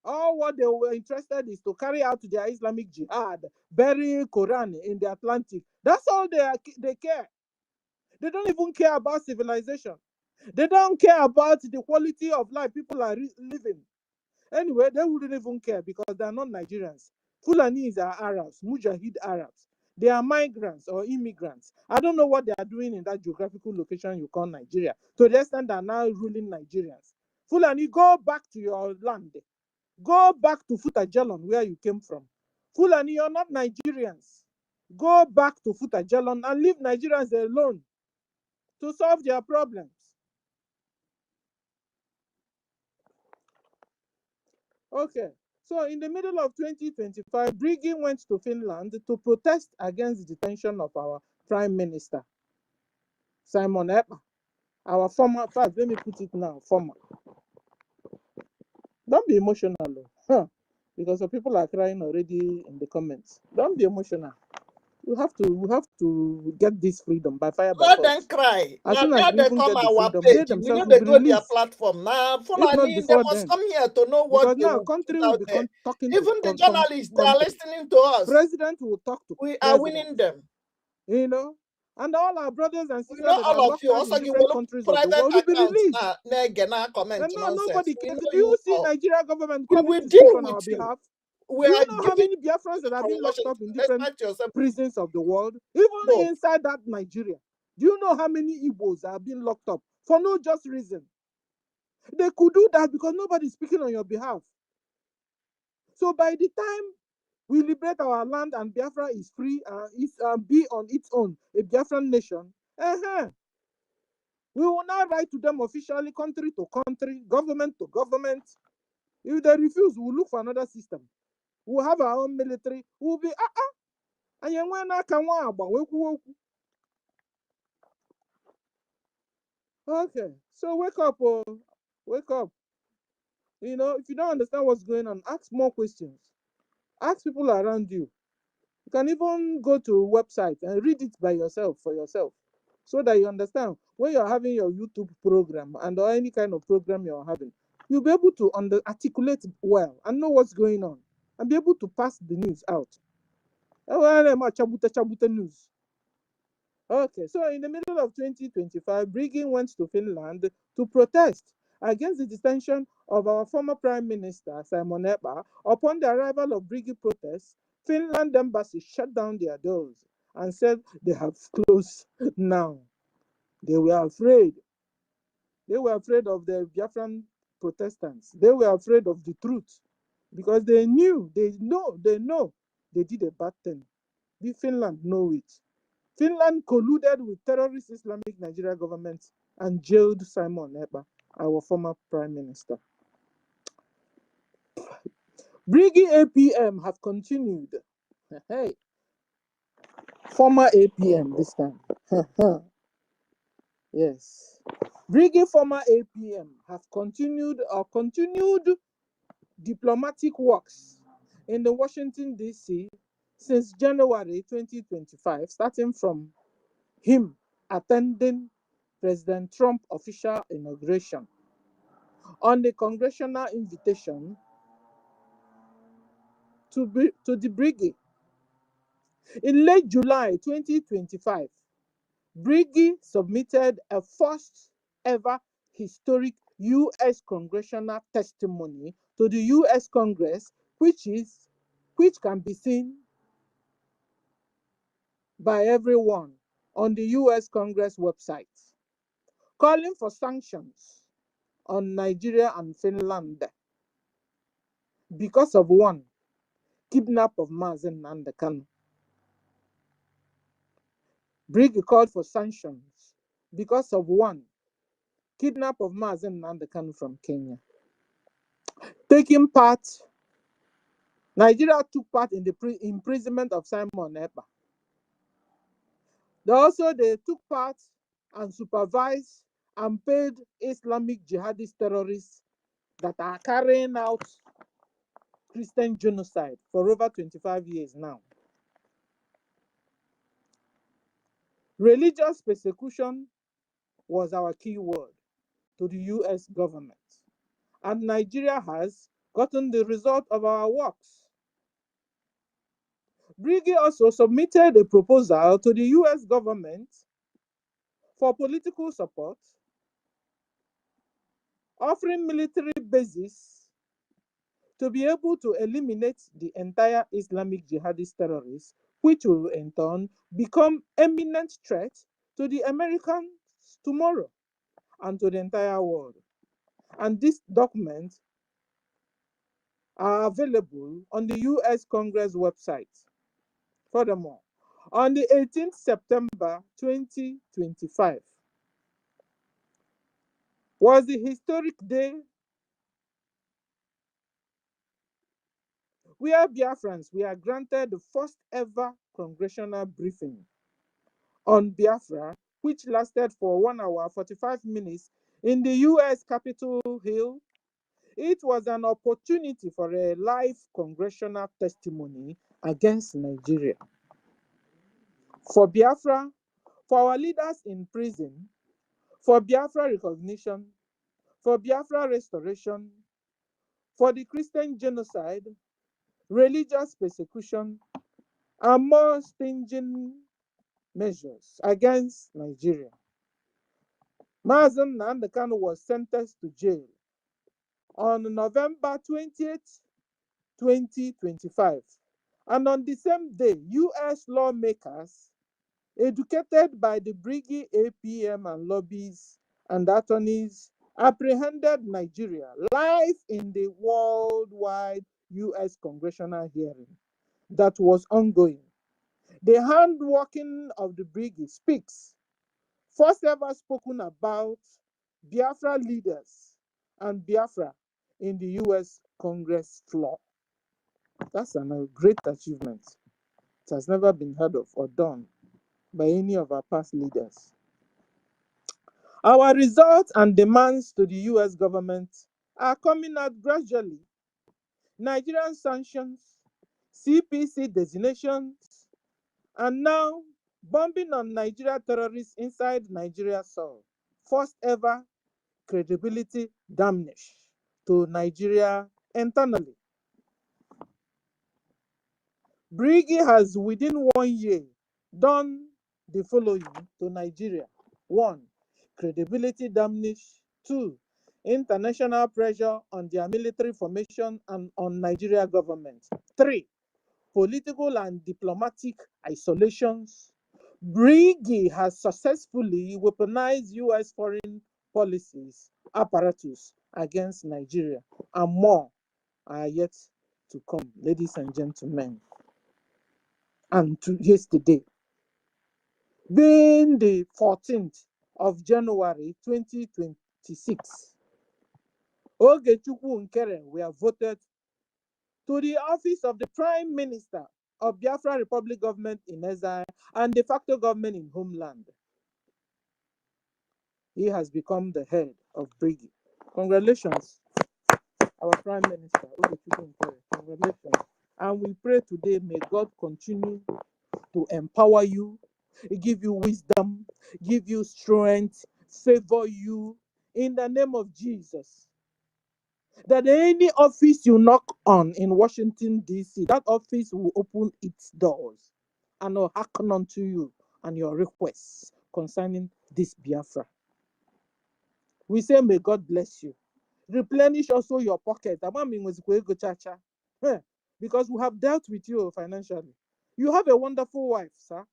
All what they were interested is to carry out their Islamic jihad, bury Quran in the Atlantic. That's all they care. They don't even care about civilization. They don't care about the quality of life people are living. Anyway, they wouldn't even care because they are not Nigerians. Fulanis are Arabs, Mujahid Arabs. They are migrants or immigrants. I don't know what they are doing in that geographical location you call Nigeria. To the extent they are now ruling Nigerians. Fulani, go back to your land. Go back to Futajalon, where you came from. Fulani, you're not Nigerians. Go back to Futajalon and leave Nigerians alone to solve their problems. Okay. So in the middle of 2025, Brigi went to Finland to protest against the detention of our Prime Minister, Simon Epa, our former, first, let me put it now, former. Don't be emotional, huh? Because some people are crying already in the comments. Don't be emotional. We have to get this freedom by fire by
Let them
force.
cry.
As
Now
soon as
there
we
they
even
come
get the
our
freedom, they
page. We
themselves
know
will
they
be
go their
released.
platform. Now
If not
Fulani, they
before
must
then,
come here to know what
because
they
now
will put
country will
out
be
there.
talking to
Even the journalists, they are
country.
listening to us.
President will talk to
We are
president.
winning them.
You know, and all our brothers and
We
sisters
know
that are
all of
locked
you.
down in
Also, you
different
will
countries of the
private
world will be
accounts
released.
now comment
And now
nonsense.
nobody
We
cares.
know
Do you
you
see
all.
Nigeria government
We
coming
will
to
deal
speak on our
with you.
behalf?
We
Do you
are
know how
giving
many Biafrans that have
from
been locked up
Washington.
in different
Respect yourself.
prisons of the world? Even
No.
inside that Nigeria. Do you know how many Igbos have been locked up for no just reason? They could do that because nobody's speaking on your behalf. So by the time we liberate our land and Biafra is free, be on its own, a Biafran nation, we will now write to them officially, country to country, government to government. If they refuse, we'll look for another system. We'll have our own military. We'll be, and you okay, so wake up, wake up. You know, if you don't understand what's going on, ask more questions. Ask people around you. You can even go to a website and read it by yourself, for yourself, so that you understand when you're having your YouTube program and or any kind of program you're having, you'll be able to articulate well and know what's going on and be able to pass the news out. News. Okay, so in the middle of 2025, Brigin went to Finland to protest against the detention of our former Prime Minister, Simon Epa. Upon the arrival of Brigin protests, Finland embassy shut down their doors and said they have closed now. They were afraid. They were afraid of the Biafran Protestants. They were afraid of the truth because they know they did a bad thing. The Finland know it. Finland colluded with terrorist Islamic Nigeria government and jailed Simon Epa, our former prime minister. Brigi APM have continued. Hey, former APM this time. Yes. Brigi former APM have continued diplomatic works in the Washington, D.C. since January 2025, starting from him attending President Trump's official inauguration on the congressional invitation to the Brigade. In late July 2025, Brigade submitted a first ever historic U.S. congressional testimony to the U.S. Congress, which can be seen by everyone on the U.S. Congress website, calling for sanctions on Nigeria and Finland because of one, kidnap of Mazen Nnamdi Kanu. Briggy called for sanctions because of one, kidnap of Mazen Nnamdi Kanu from Kenya. Nigeria took part in the imprisonment of Simon Epa. They took part and supervised and paid Islamic jihadist terrorists that are carrying out Christian genocide for over 25 years now. Religious persecution was our key word to the US government, and Nigeria has gotten the result of our works. Briggy also submitted a proposal to the US government for political support, offering military bases to be able to eliminate the entire Islamic jihadist terrorists, which will in turn become imminent threat to the Americans tomorrow and to the entire world. And these documents are available on the US Congress website. Furthermore, on the 18th September 2025 was the historic day We are Biafrans. We are granted the first ever congressional briefing on Biafra, which lasted for 1 hour 45 minutes in the US Capitol Hill. It was an opportunity for a live congressional testimony against Nigeria. For Biafra, for our leaders in prison, for Biafra recognition, for Biafra restoration, for the Christian genocide, religious persecution, and more stringent measures against Nigeria. Mazen NNAMDI KANU was sentenced to jail on November 20th, 2025. And on the same day, US lawmakers, educated by the Briggy APM and lobbies and attorneys, apprehended Nigeria live in the worldwide US congressional hearing that was ongoing. The handworking of the Briggy speaks, first ever spoken about Biafra leaders and Biafra in the US Congress floor. That's a great achievement. It has never been heard of or done by any of our past leaders. Our results and demands to the US government are coming out gradually. Nigerian sanctions, CPC designations, and now bombing on Nigeria terrorists inside Nigeria soil. First ever credibility damage to Nigeria internally. Briggy has within 1 year done the following to Nigeria. 1. Credibility damage. 2. International pressure on their military formation and on Nigeria government. 3. Political and diplomatic isolations. Briggy has successfully weaponized US foreign policies apparatus against Nigeria, and more are yet to come, ladies and gentlemen. And to yesterday, being the 14th of January 2026, Oge Nkere were voted to the office of the Prime Minister of Biafra Republic Government in exile and de facto government in homeland. He has become the head of Briggy. Congratulations, our Prime Minister, Oge Nkere. Congratulations. And we pray today, may God continue to empower you, give you wisdom, give you strength, favor you in the name of Jesus. That any office you knock on in Washington, D.C., that office will open its doors and will hearken unto you and your requests concerning this Biafra. We say, may God bless you. Replenish also your pocket. Because we have dealt with you financially. You have a wonderful wife, sir.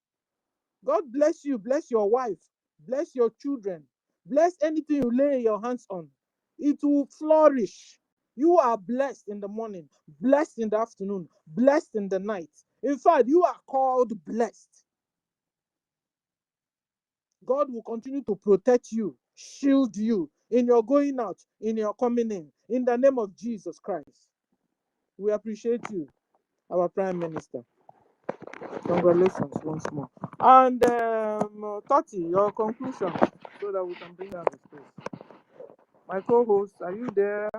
God bless you, bless your wife, bless your children, bless anything you lay your hands on. It will flourish. You are blessed in the morning, blessed in the afternoon, blessed in the night. In fact, you are called blessed. God will continue to protect you, shield you in your going out, in your coming in the name of Jesus Christ. We appreciate you, our Prime Minister. Congratulations once more. And Tati, your conclusion, so that we can bring down the space. My co-host, are you there?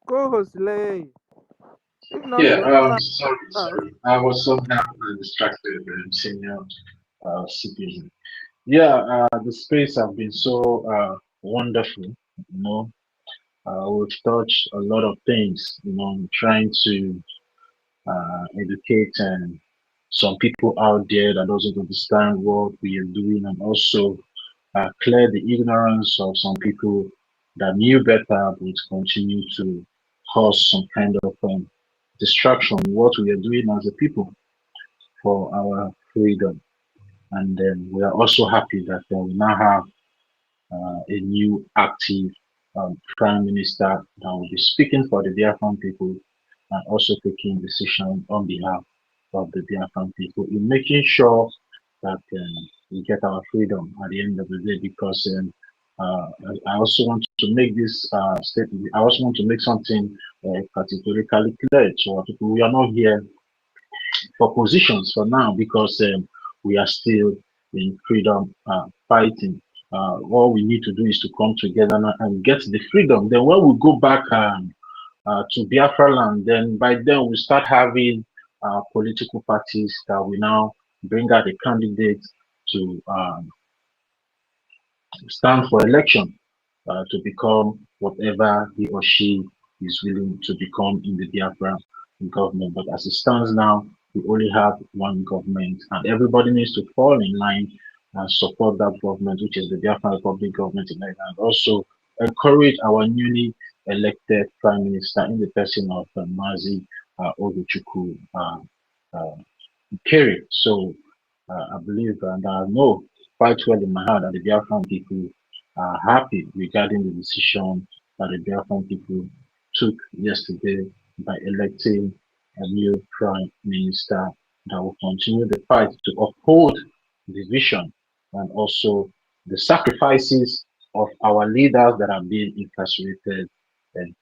Co-host Lay. If not,
Sorry. I was somehow distracted and senior citizen. Yeah, the space have been so wonderful, we've touched a lot of things, trying to educate and some people out there that doesn't understand what we are doing, and also clear the ignorance of some people that knew better but continue to cause some kind of distraction in what we are doing as a people for our freedom. And then we are also happy that we now have a new active prime minister that will be speaking for the Biafran people and also taking decisions on behalf of the Biafran people in making sure that we get our freedom at the end of the day, because I also want to make this statement. I also want to make something categorically clear to our people. We are not here for positions for now because we are still in freedom fighting. All we need to do is to come together now and get the freedom. Then when we go back to Biafra land, then by then we start having political parties that will now bring out a candidate to stand for election to become whatever he or she is willing to become in the Biafra government. But as it stands now, we only have one government, and everybody needs to fall in line and support that government, which is the Biafra Republic government in Nigeria, and also encourage our newly elected Prime Minister in the person of Mazi Oge Nkere. So I believe and I know quite well in my heart that the Biafran people are happy regarding the decision that the Biafran people took yesterday by electing a new prime minister that will continue the fight to uphold the vision and also the sacrifices of our leaders that are being incarcerated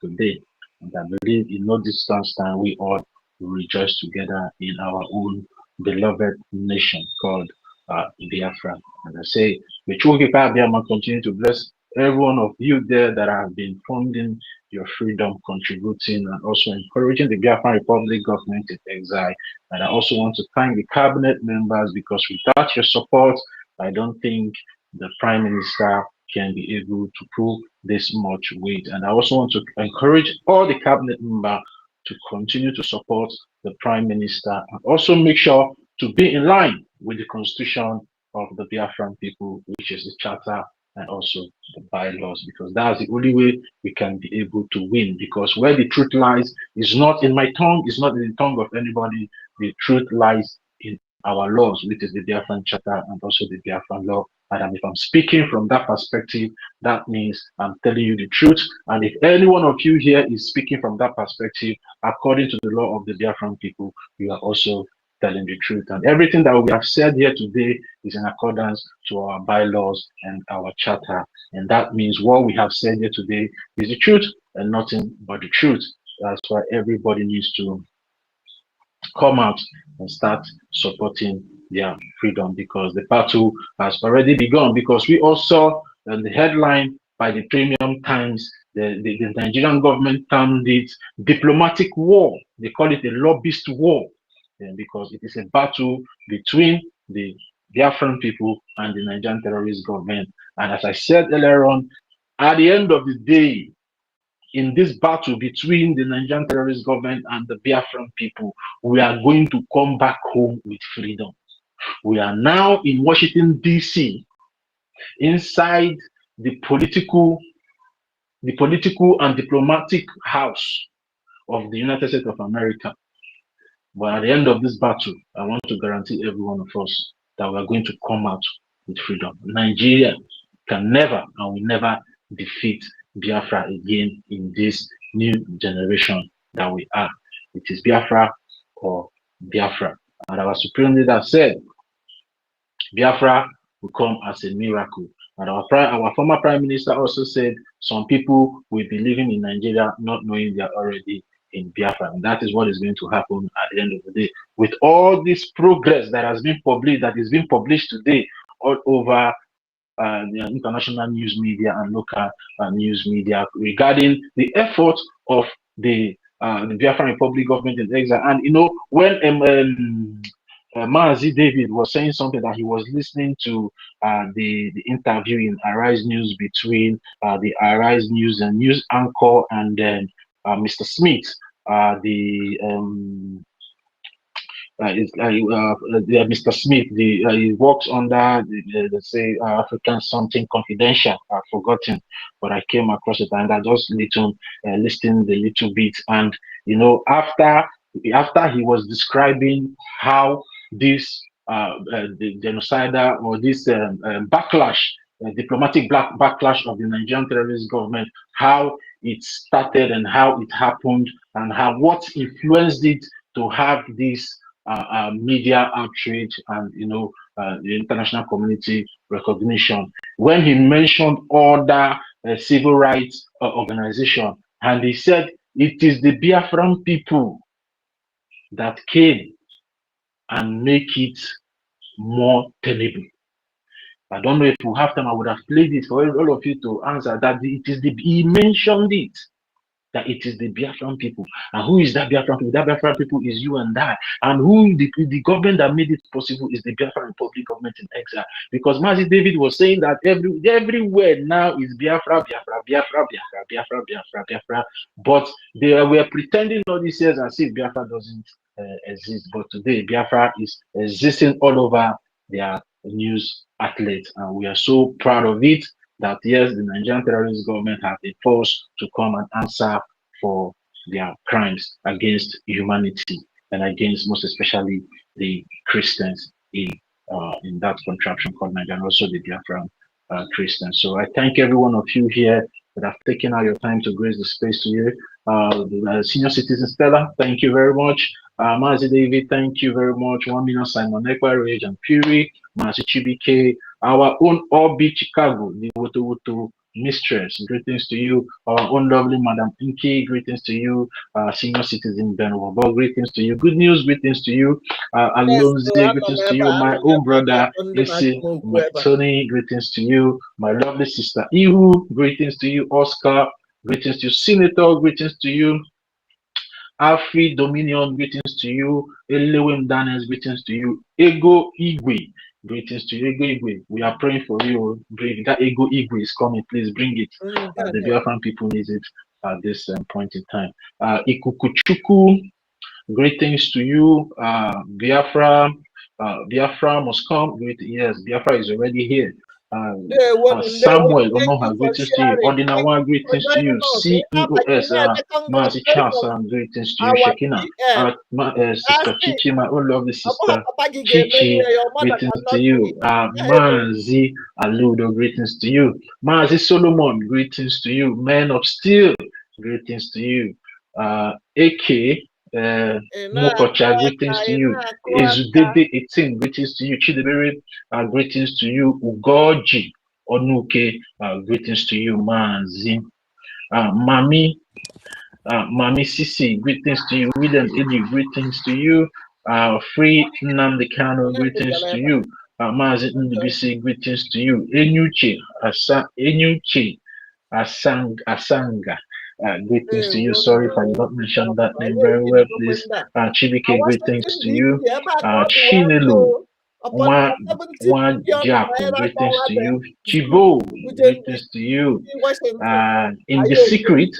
today. And I believe in no distance time we all rejoice together in our own beloved nation called Biafra. And I say, may Chukwuka Abiyama continue to bless every one of you there that have been funding your freedom, contributing, and also encouraging the Biafran Republic government in exile. And I also want to thank the cabinet members because without your support, I don't think the Prime Minister can be able to pull this much weight. And I also want to encourage all the cabinet members to continue to support the Prime Minister and also make sure to be in line with the constitution of the Biafran people, which is the charter and also the bylaws, because that's the only way we can be able to win. Because where the truth lies is not in my tongue, it's not in the tongue of anybody. The truth lies in our laws, which is the Biafran charter and also the Biafran law. And if I'm speaking from that perspective, that means I'm telling you the truth. And if any one of you here is speaking from that perspective, according to the law of the Biafran people, you are also telling the truth. And everything that we have said here today is in accordance to our bylaws and our charter. And that means what we have said here today is the truth and nothing but the truth. That's why everybody needs to come out and start supporting their freedom, because the battle has already begun. Because we all saw the headline by the Premium Times, the Nigerian government termed it diplomatic war. They call it a lobbyist war, because it is a battle between the Biafran people and the Nigerian terrorist government. And as I said earlier on, at the end of the day, in this battle between the Nigerian terrorist government and the Biafran people, we are going to come back home with freedom. We are now in Washington, D.C., inside the political and diplomatic house of the United States of America. But at the end of this battle, I want to guarantee every one of us that we are going to come out with freedom. Nigeria can never and will never defeat Biafra again in this new generation that we are. It is Biafra or Biafra. And our supreme leader said, Biafra will come as a miracle. And our former prime minister also said, some people will be living in Nigeria not knowing they are already in Biafra. And that is what is going to happen at the end of the day. With all this progress that has been published, that is being published today all over the international news media and local news media regarding the effort of the Biafran Republic government in exile. And you know, when Mazi David was saying something, that he was listening to the interview in Arise News between the Arise News and news anchor and then Mr. Smith, Mr. Smith, he works under let's say African something confidential. I've forgotten, but I came across it and I just listened a little bit. And you know, after he was describing how this the genocidal or this backlash, diplomatic backlash of the Nigerian terrorist government, how it started and how it happened and how what influenced it to have this media outreach, and you know, the international community recognition. When he mentioned other civil rights organization, and he said it is the Biafran people that came and make it more tenable. I don't know if we have time. I would have played it for all of you to answer that it is the, he mentioned it, that it is the Biafran people. And who is that Biafran people? That Biafran people is you and I. And who the government that made it possible is the Biafran Republic government in exile. Because Mazi David was saying that everywhere now is Biafra, Biafra, Biafra, Biafra, Biafra, Biafra, Biafra. But they were pretending all these years as if Biafra doesn't exist. But today Biafra is existing all over their news outlets. And we are so proud of it that yes, the Nigerian terrorist government have been forced to come and answer for their crimes against humanity and against most especially the Christians in that contraption called Nigeria, and also the Biafran Christians. So I thank every one of you here that have taken out your time to grace the space to you. The senior citizen Stella, thank you very much. Mazi David, thank you very much. 1 million Simon Ekwa, Rage and Fury, Mazi Chibike, our own Obi Chicago, the Woto mistress, greetings to you. Our own lovely Madam Inky, greetings to you. Senior citizen Ben Wabo, greetings to you. Good news, greetings to you. Alonzi, greetings to you. My own brother, Issy Tony, greetings to you. My lovely sister Ihu, greetings to you. Oscar, greetings to you. Senator, greetings to you. Alfred Dominion, greetings to you. Elewim Daniels, greetings to you. Ego Igwe, greetings to you. Ego Igwe, we are praying for you. Bring that Ego Igwe is coming. Please bring it. The Biafran people need it at this point in time. Ikukuchuku, greetings to you. Biafra must come. Yes, Biafra is already here. Samuel Onoha, greetings to you. Ordinawa, greetings to you. CEOS, Mazi Charles, greetings to you. Shekina, Sister Chichi, my own lovely sister Chichi, greetings to you. Mazi Aludo, greetings to you. Mazi Solomon, greetings to you. Man of Steel, greetings to you. AK, Mokocha, greetings to you. Izudede 18, greetings to you. Chidebere, greetings to you. Ugoji Onuke, greetings to you. Manzi, Mami Sisi, greetings to you. William Eli, greetings to you. Free NNAMDI KANU, greetings to you. Mazi Ndibisi, greetings to you. Enyuche Asanga. Greetings to you. Sorry if I did not mention that name very well, please. Chibike, greetings to you. Shinelu, Japo, greetings to you. Chibo, greetings to you. In the secret,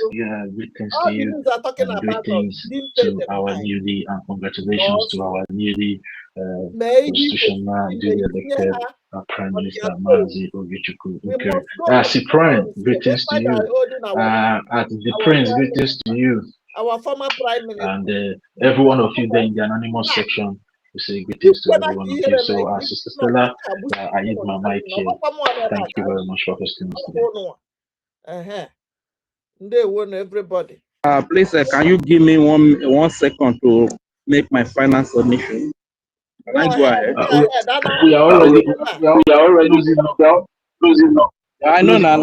greetings to you. And greetings to our newly, and congratulations to our newly constitutional duly elected Prime Minister Mazi Oge Nkere. Cyprian, greetings to you. At the Prince, greetings to you.
Our former Prime Minister.
And every one of you there in the anonymous section, we say greetings to every one of you. So, Sister Stella, I need my mic here. Thank you very much for hosting us today.
They won everybody.
Please, can you give me one second to make my final submission? Can I go ahead?
We are already losing up.
I know now.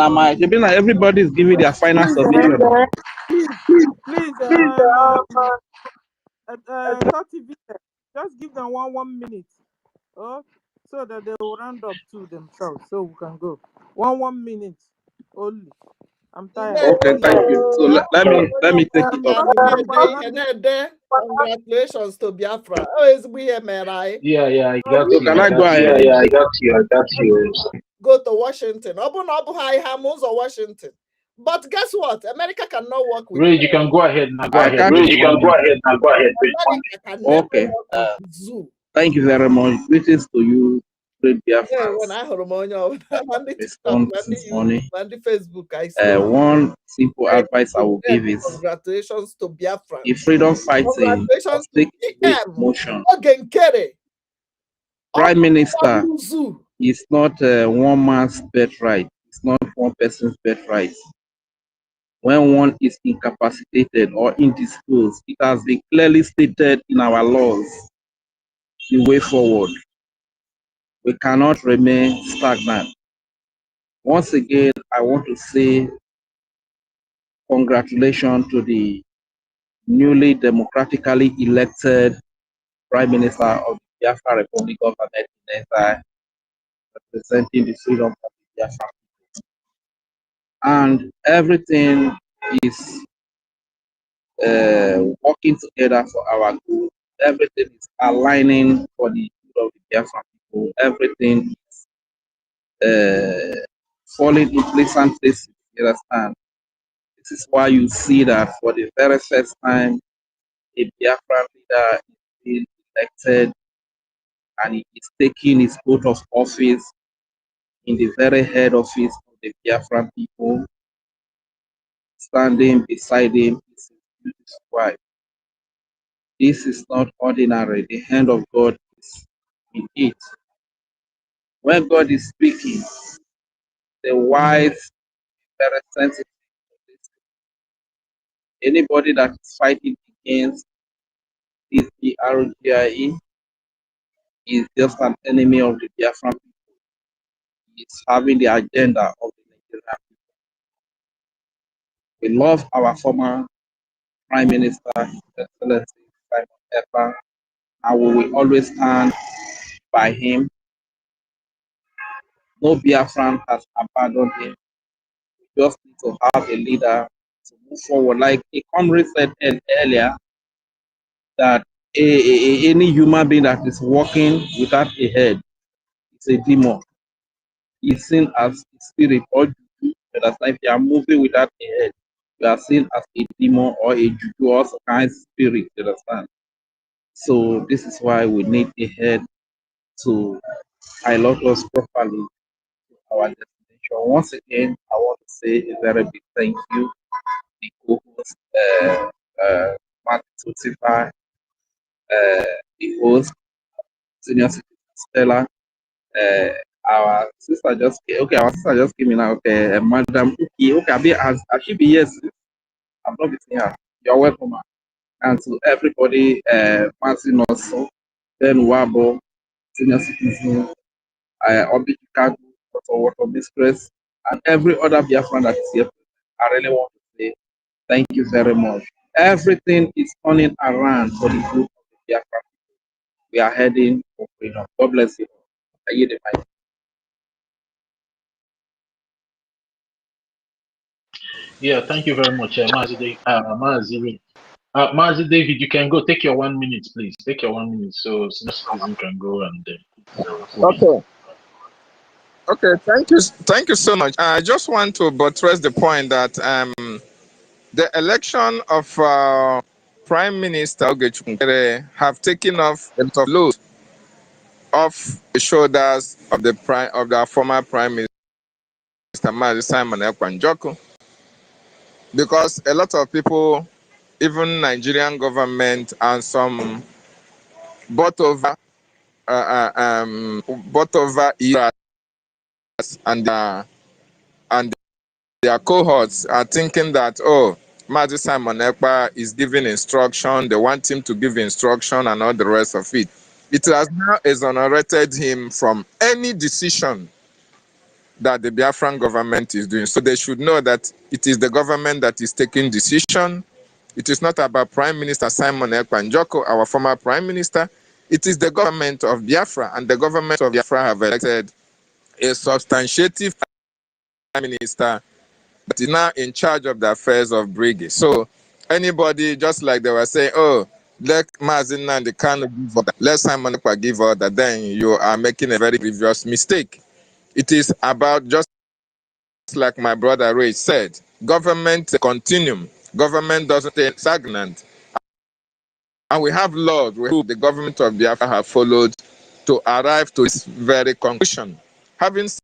Everybody is giving their final submission.
Please, just give them one minute, so that they will round up to themselves, so we can go. 1 minute only. I'm tired.
Okay, thank you. So let me take it up.
Congratulations to Biafra. Oh, it's weird, man.
Yeah, I got you.
Can I go ahead?
Yeah, I got you.
Go to Washington. Washington. But guess what? America cannot work with
Rage, you can go ahead now. Go ahead.
Okay. Thank you very much. Greetings to you, great Biafra.
When I heard Facebook, I
say one simple advice I will give is
congratulations to Biafra.
If freedom fighting take motion,
Oge Nkere,
Prime Minister is not one man's birthright. It's not one person's birthright. When one is incapacitated or indisposed, it has been clearly stated in our laws the way forward. We cannot remain stagnant. Once again, I want to say congratulations to the newly democratically elected Prime Minister of the Biafra Republic of America, representing the freedom of the Biafra. And everything is working together for our good. Everything is aligning for the good of the Biafra people. Everything is falling in pleasant places. You understand? This is why you see that for the very first time, a Biafra leader is being elected and he is taking his oath of office in the very head office of the Biafran people, standing beside him is his wife. This is not ordinary. The hand of God is in it. When God is speaking, the wise, very sensitive. Anybody that is fighting against this BRGIE is just an enemy of the Biafran people. It's having the agenda of the Nigerian people. We love our former Prime Minister, His Excellency Simon Ekpa, and we will always stand by him. No Biafran has abandoned him. We just need to have a leader to move forward. Like a comrade said earlier, that any human being that is walking without a head is a demon. Is seen as a spirit or juju. If you are moving without a head, you are seen as a demon or a juju or some kind of spirit. You understand? So this is why we need a head to pilot us properly to our destination. Once again, I want to say a very big thank you to the co-host, Martin Tutsipa, the host, Senior Citizen Stella. Our sister just came. Okay, our sister just came in now. Okay, Madam Uki. Okay, has she be yes? I'm not meeting her. You're welcome, ma'am. And to everybody, Martin also, Ben Wabo, Senior Citizen, Obi Chicago, Water Mistress, and every other Biafran that is here. I really want to say thank you very much. Everything is turning around for the good of the Biafran. We are heading for freedom. God bless you. I hear the mic.
Yeah, thank you very much, Mazi David, you can go. Take your 1 minute, please. Take your 1 minute so Senior Citizen can go and
Okay. Okay, thank you so much. I just want to buttress the point that the election of Prime Minister Oge Nkere have taken off a lot of load off the shoulders of the former Prime Minister Mazi Simon Ekpa, because a lot of people, even Nigerian government and some bought over and their cohorts are thinking that, oh, Mazi Simon Ekpa is giving instruction, they want him to give instruction and all the rest of it. It has now exonerated him from any decision that the Biafran government is doing. So they should know that it is the government that is taking decision. It is not about Prime Minister Simon Ekpa, our former Prime Minister. It is the government of Biafra, and the government of Biafra have elected a substantive Prime Minister that is now in charge of the affairs of Brigade. So anybody, just like they were saying, oh, let Mazi Nnamdi KANU give order, let Simon Ekpa give order, then you are making a very grievous mistake. It is about, just like my brother Ray said, government continuum. Government doesn't stay stagnant. And we have laws who the government of Biafra have followed to arrive to this very conclusion. Having said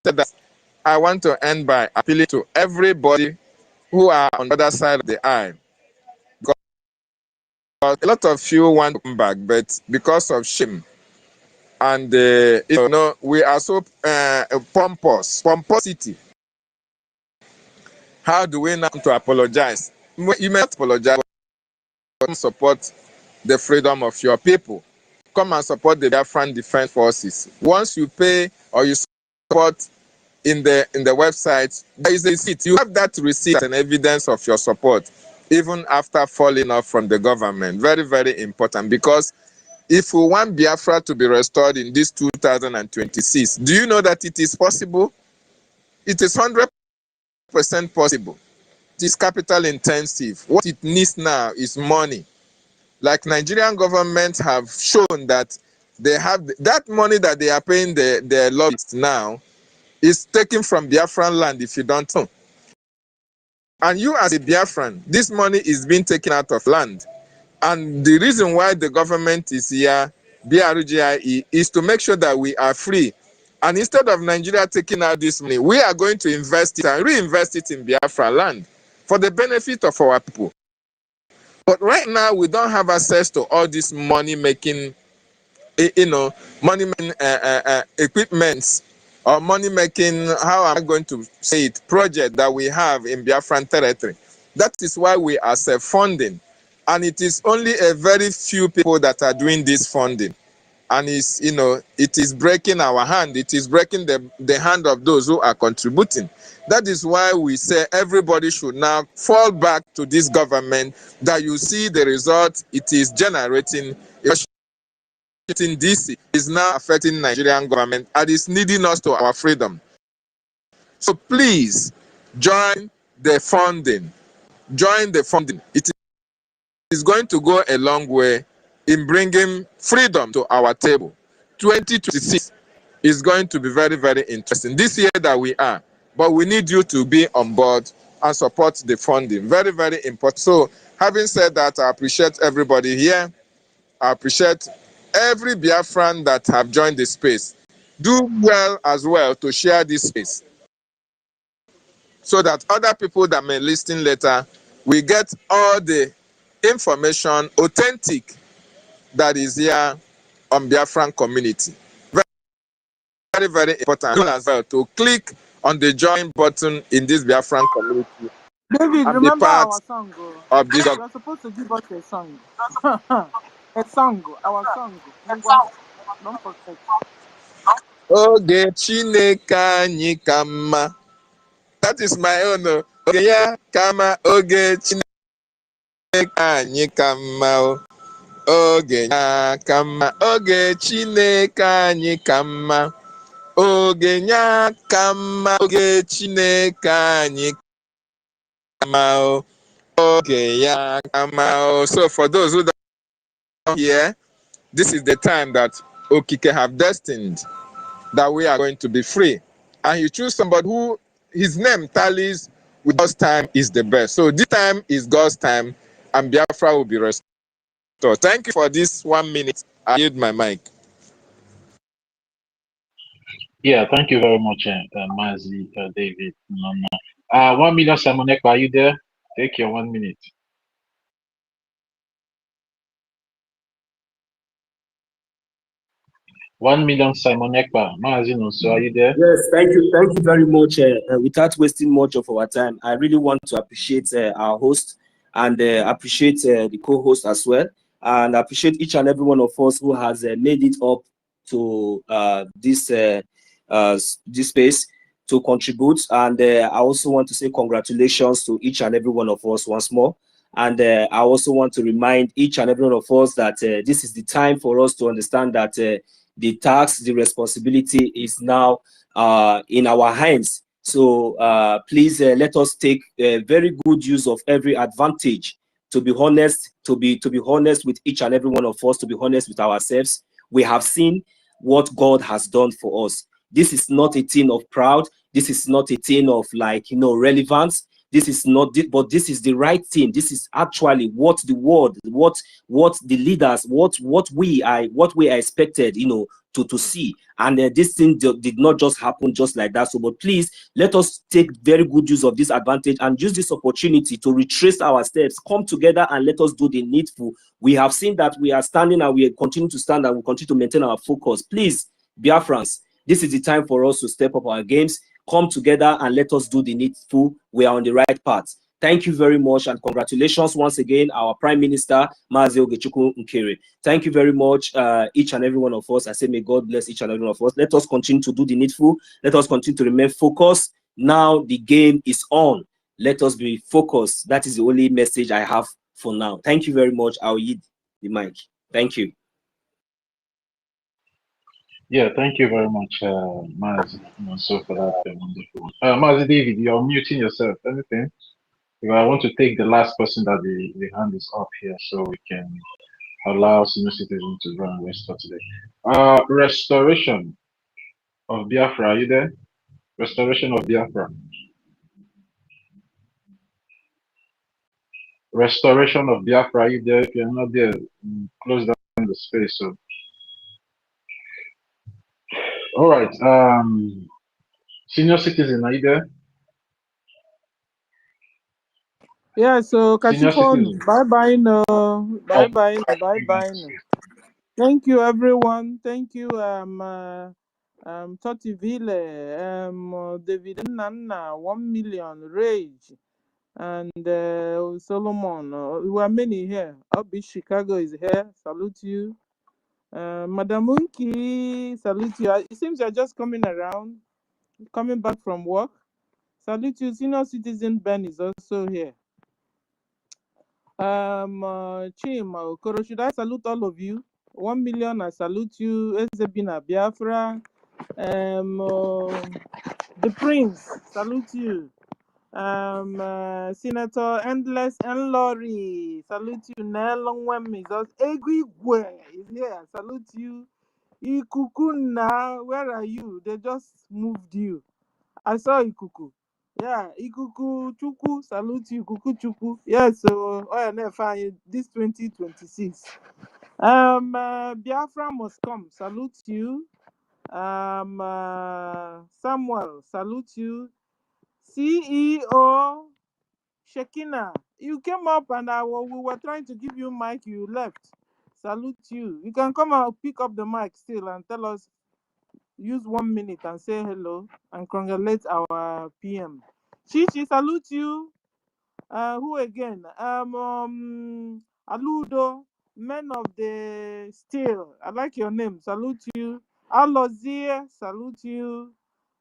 that, I want to end by appealing to everybody who are on the other side of the aisle. Because a lot of you want to come back, but because of shame and we are so pomposity. How do we now to apologize? You may not apologize, but support the freedom of your people. come and support the Biafran Defense Forces. Once you pay or you support in the website, there is a receipt. You have that receipt and evidence of your support, even after falling off from the government. Very, very important, because if we want Biafra to be restored in this 2026, do you know that it is possible? It is 100% possible. It is capital intensive. What it needs now is money. Like Nigerian government have shown that they have that money that they are paying the lobbyists now is taken from Biafran land, if you don't know. And you as a Biafran, this money is being taken out of land. And the reason why the government is here, BRGIE, is to make sure that we are free. And instead of Nigeria taking out this money, we are going to invest it and reinvest it in Biafra land for the benefit of our people. But right now, we don't have access to all this money-making, money-making equipments or money-making, how am I going to say it, project that we have in Biafran territory. That is why we are self-funding. And it is only a very few people that are doing this funding. And it's, it is breaking our hand. It is breaking the hand of those who are contributing. That is why we say everybody should now fall back to this government, that you see the result it is generating. Washington, D.C. is now affecting Nigerian government and is leading us to our freedom. So please join the funding. Join the funding. It is going to go a long way in bringing freedom to our table. 2026 is going to be very, very interesting. This year that we are, but we need you to be on board and support the funding. Very, very important. So having said that, I appreciate everybody here. I appreciate every Biafran that have joined the space. Do well as well to share this space so that other people that may listen later will get all the information authentic that is here on Biafran community. Very, very important as well to click on the join button in this Biafran community.
David, remember our song?
Of this.
You are supposed to give us a song. A song, our song. Don't forget.
Oge Chineke anyị ka mma. That is my own. Oge ya ka mma, oge Chineke anyị ka mma. Oge ya ka mma, oge Chineke anyị ka mma. Oge ya ka mma, oge Chineke anyị ka mma. Oge ya ka mma. So for those who don't hear, this is the time that Okike have destined that we are going to be free. And you choose somebody who his name tallies with God's time is the best. So this time is God's time, and Biafra will be restored. So thank you for this 1 minute. I yield my mic.
Yeah, thank you very much, Mazi, David. 1 million Simonek, are you there? Take your 1 minute. 1 million Simonek, Mazi, so are you there?
Yes, thank you very much. Without wasting much of our time, I really want to appreciate our host and appreciate the co-host as well, and appreciate each and every one of us who has made it up to this space to contribute. And I also want to say congratulations to each and every one of us once more. And I also want to remind each and every one of us that this is the time for us to understand that the task, the responsibility is now in our hands. So please let us take very good use of every advantage to be honest, to be honest with each and every one of us, to be honest with ourselves. We have seen what God has done for us. This is not a thing of proud. This is not a thing of relevance. This is not, but this is the right thing. This is actually what the world, what the leaders, what we are expected, to see. And this thing did not just happen just like that. So, but please let us take very good use of this advantage and use this opportunity to retrace our steps, come together and let us do the needful. We have seen that we are standing and we continue to stand and we continue to maintain our focus. Please, Biafrans, this is the time for us to step up our games. Come together and let us do the needful. We are on the right path. Thank you very much, and congratulations once again, our Prime Minister, Mazi Oge Nkere. Thank you very much, each and every one of us. I say, may God bless each and every one of us. Let us continue to do the needful. Let us continue to remain focused. Now the game is on. Let us be focused. That is the only message I have for now. Thank you very much. I'll yield the mic. Thank you.
Yeah, thank you very much, Mazi, also for that wonderful. Mazi David, you're muting yourself. Anything? I want to take the last person that the hand is up here so we can allow senior citizens to run West for today. Restoration of Biafra, are you there? Restoration of Biafra. Restoration of Biafra, are you there? If you're not there, close down the space. So, all right. Senior citizen, are you there?
Yeah, so
Senior
Kachifon,
citizen.
bye-bye no. Bye-bye, bye-bye no. Thank you, everyone. Thank you, Toti Ville, David Nana, 1 million, Rage, and Solomon. We are many here. Obi Chicago is here. Salute you. Madam Munki, salute you. It seems you're just coming around, coming back from work. Salute you. Senior citizen Ben is also here. Chim Okoro, should I salute all of you? 1 million, I salute you. Ezebina Biafra. The Prince, salute you. Senator Endless and Lori, salute you. Nelongwem is also. Egwigwe is here, salute you. Ikukuna, where are you? They just moved you. I saw Ikuku. Yeah, Ikuku Chuku, salute you, Ikuku Chuku. Yes, so fine. This 2026. Biafra must come, salute you. Samuel, salute you. CEO Shekina, you came up and we were trying to give you mic, you left. Salute you. You can come and pick up the mic still and tell us. Use 1 minute and say hello and congratulate our PM. Chichi, salute you. Who again? Aludo, Men of the Steel. I like your name. Salute you. Alozie, salute you.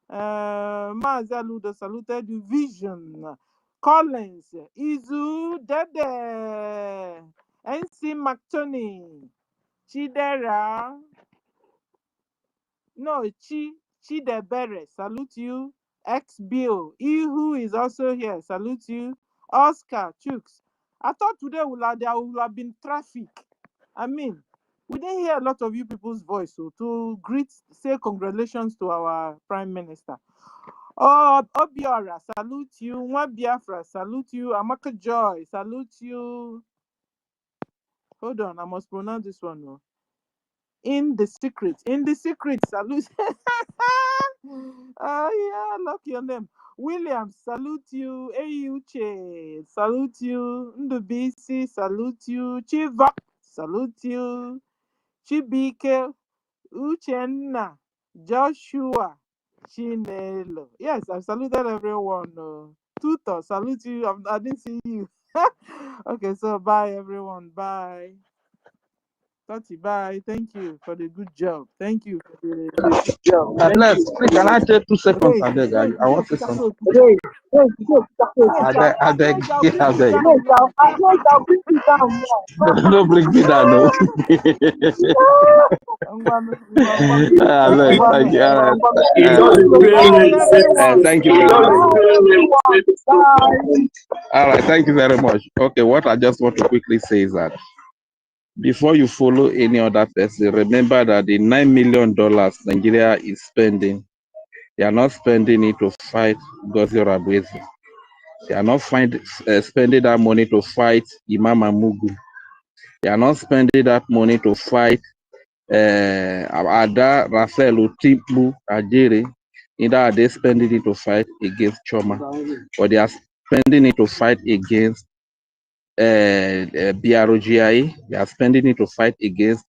Mazi Aludo saluted you. Vision. Collins, Izu, Dede, NC McTony, Chidera. No, Chidebere, salute you. X Bill, Ihu is also here, salute you. Oscar, Chooks. I thought today there would have been traffic. I mean, we didn't hear a lot of you people's voice, so to say congratulations to our Prime Minister. Oh, Obiora, salute you. Nwa Biafra, salute you. Amaka Joy, salute you. Hold on, I must pronounce this one. No. In the secret, salute. Oh yeah, I love your name. William, salute you. Eyuche, salute you. Ndubisi, salute you. Chiva, salute you. Chibike, Uchenna, Joshua, Chinelo. Yes, I saluted everyone. Tutor, salute you. I didn't see you. Okay, so bye everyone. Bye. Tati, bye. Thank you for the good job. Thank you for the good job.
Bless, please, can I take 2 seconds? I beg. I want to say something. I beg. I beg. No, bring me down. No. I beg. Thank you. Thank you very much. All right. Thank you very much. Okay. What I just want to quickly say is that before you follow any other person, remember that the $9 million Nigeria is spending, they are not spending it to fight Gozi Rabwezi. They are not spending that money to fight Imam Amugu. They are not spending that money to fight Ada Rafael Utipu Ajere. Neither are they spending it to fight against Choma, but they are spending it to fight against BROGI. They are spending it to fight against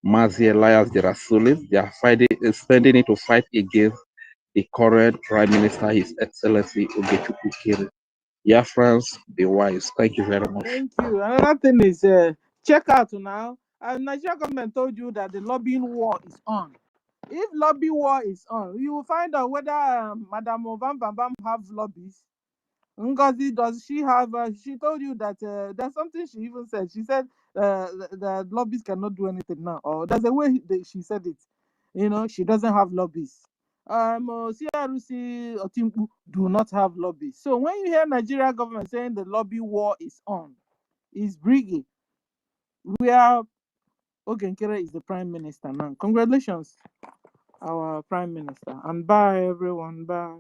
Mazi Elias de Rasulis. They are spending it to fight against the current Prime Minister, His Excellency Oge Nkere. Biafrans, be wise. Thank you very much.
Thank you. Another thing is check out now. Nigeria government told you that the lobbying war is on. If lobby war is on, you will find out whether Madam Ovam Bam Bam have lobbies. Ngozi, does she have? She told you that there's something she even said. She said the lobbies cannot do anything now, or there's a way she said it. You know, she doesn't have lobbies. CRC Otimpu do not have lobbies. So when you hear Nigeria government saying the lobby war is on, is bringing, where Oge Nkere is the prime minister now. Congratulations, our prime minister, and bye everyone. Bye.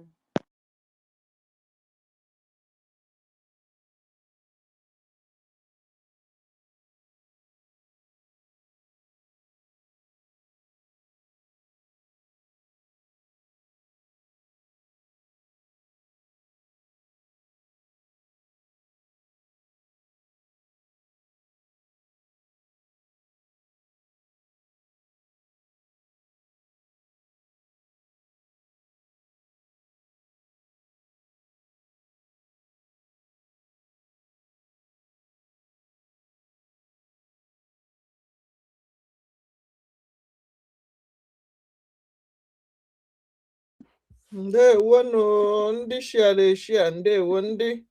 Ndewo ndị share share, ndewo ndị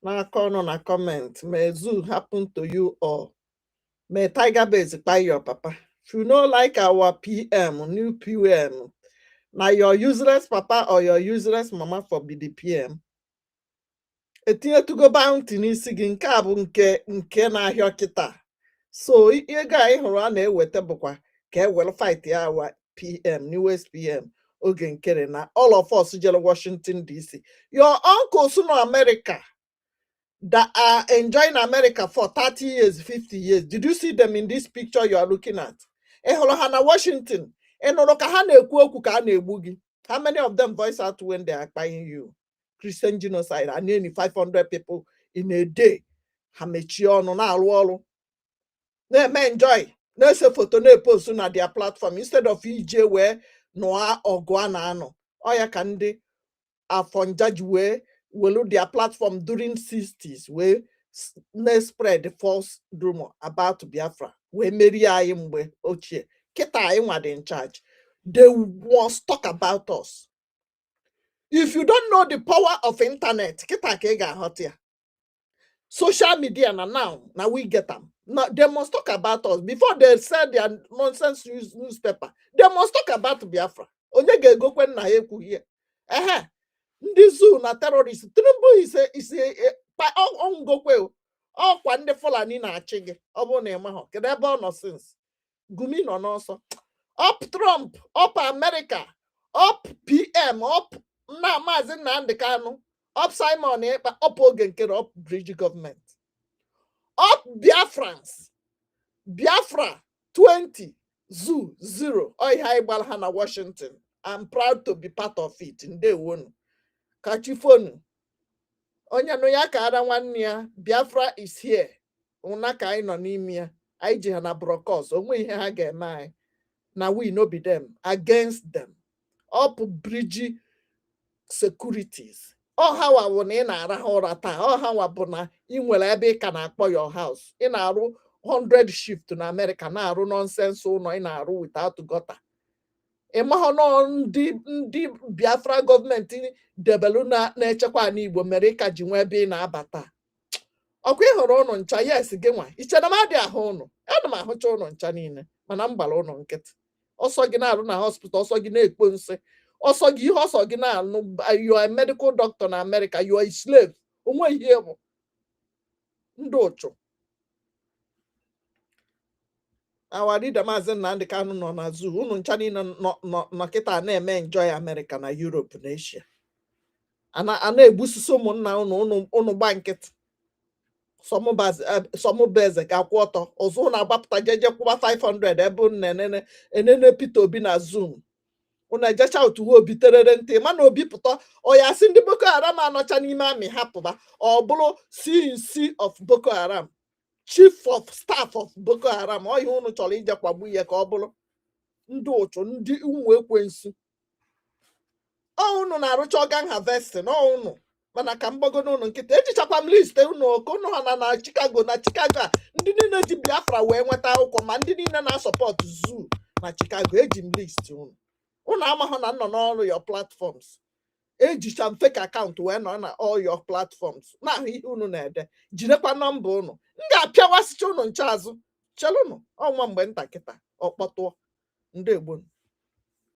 na-akọ ọnụ na comment. May zoo happen to you all. May Tiger Base buy your papa. If you know like our PM, new PM, now your useless papa or your useless mama for be the PM. Etinye to go bounty n'isi gị nke a bụ nke na-ahịa kịta. So ihe ga anyị hụrụ a na-eweta bụkwa ka e were fight ya our PM, newest PM Oge Nkere na all of us jere Washington DC. Your uncles in America that are enjoying America for 30 years, 50 years. Did you see them in this picture you are looking at? Eholohana Washington. How many of them voice out when they are buying you? Christian genocide and nearly 500 people in a day. Hamechiono na alwolo. They may enjoy. No say photo no post on their platform instead of EJ where Noah or Guanano. Oya kandi Afonjaj way will their platform during 60s where they spread the false rumor about Biafra. Where Mary Ayimwe Ochie. Kita Ayimwa in charge. They must talk about us. If you don't know the power of internet, kita kega hot here. Social media now we get them. Now they must talk about us before they sell their nonsense newspaper. They must talk about Biafra. Onye go when na ekwu here. Ndị zoo na terrorist. Tinubu is on go kwe. Ọ kwa ndị Fulani na-achị gị. Ọ bụ na ịma ha. Kedu ebe ọ nọ since? Gumi nọ n'ọsọ. Up Trump, up America, up PM, up na Maazị Nnamdi Kanu, up Simon Ekpa, up Oge Nkere, up Bridge government, up Biafrans, Biafra 20, Zoo 0. Oi Hana Washington. I'm proud to be part of it. In day one. Kachifonu. Onya no ya ka ada nwanne ya. Biafra is here. Una ka anyị nọ n'ime ya. Anyị ji ha na brokos. Onwe ihe ha ga-eme anyị. Now we no be them against them. Up bridge securities. Oh how I want in a rata. Oh how I bona in will ebe can akpo your house. In a 100 shift in America na arụ nonsense so no in a room without gutter. Emahono ndi Biafra government debelu na echekwa n'Igbo mere ka ji nwe ebe na abata. Ọkwa ịhụrụ ụnụ ncha yes gị nwa. Iche na ma dị ahụ ụnụ. Ana m ahụcha ụnụ ncha niile mana m gbara ụnụ nkịtị. Also gị na-arụ na hospital, also gị na-ekpo nsị. Also gị ihe ọsọ gị na-anụ, you are a medical doctor in America, you are a slave. Onwe ihe bụ ndị ụchụ. Our leader Maazị Nnamdi Kanu nọ na zoo. Unu ncha niile nọ kịta na-eme enjoy America na Europe na Asia. A na-egbususo ụmụnna unu gba nkịtị. Somobeze ga-akwụ ọtọ. Ọzọ na-agbapụta jeje kwụba 500 ebe enene Peter Obi na Zoom. Unu ejecha otu uwe obi terere ntị mana obi pụta ọ ya sị ndị Boko Haram anọcha n'ime amị hapụba ọ bụrụ CNC of Boko Haram, Chief of Staff of Boko Haram. Ọ ihe unu chọrọ ije kwagbu ihe ka ọ bụrụ ndị ụchụ ndị ụmụ ekwensu. Ọ unu na-arụcha organ harvesting. Ọ unu mana ka mgbago n'ụlọ nkịta ejichakwa m list unu oke unu ha na Chicago a ndị niile ji Biafra wee nweta akwụkwọ ma ndị niile na-asọpọtụ zoo na Chicago eji m list unu amahụ na nọ n'ọrụ your platforms ejicha m fake account wee nọ na all your platforms na-ahụ ihe unu na-ede jirekwa nọmba unu m ga-apịawasịcha unu nche azụ chelụnụ ọnwa mgbe nta kịta ọkpọtụọ ndị Igbo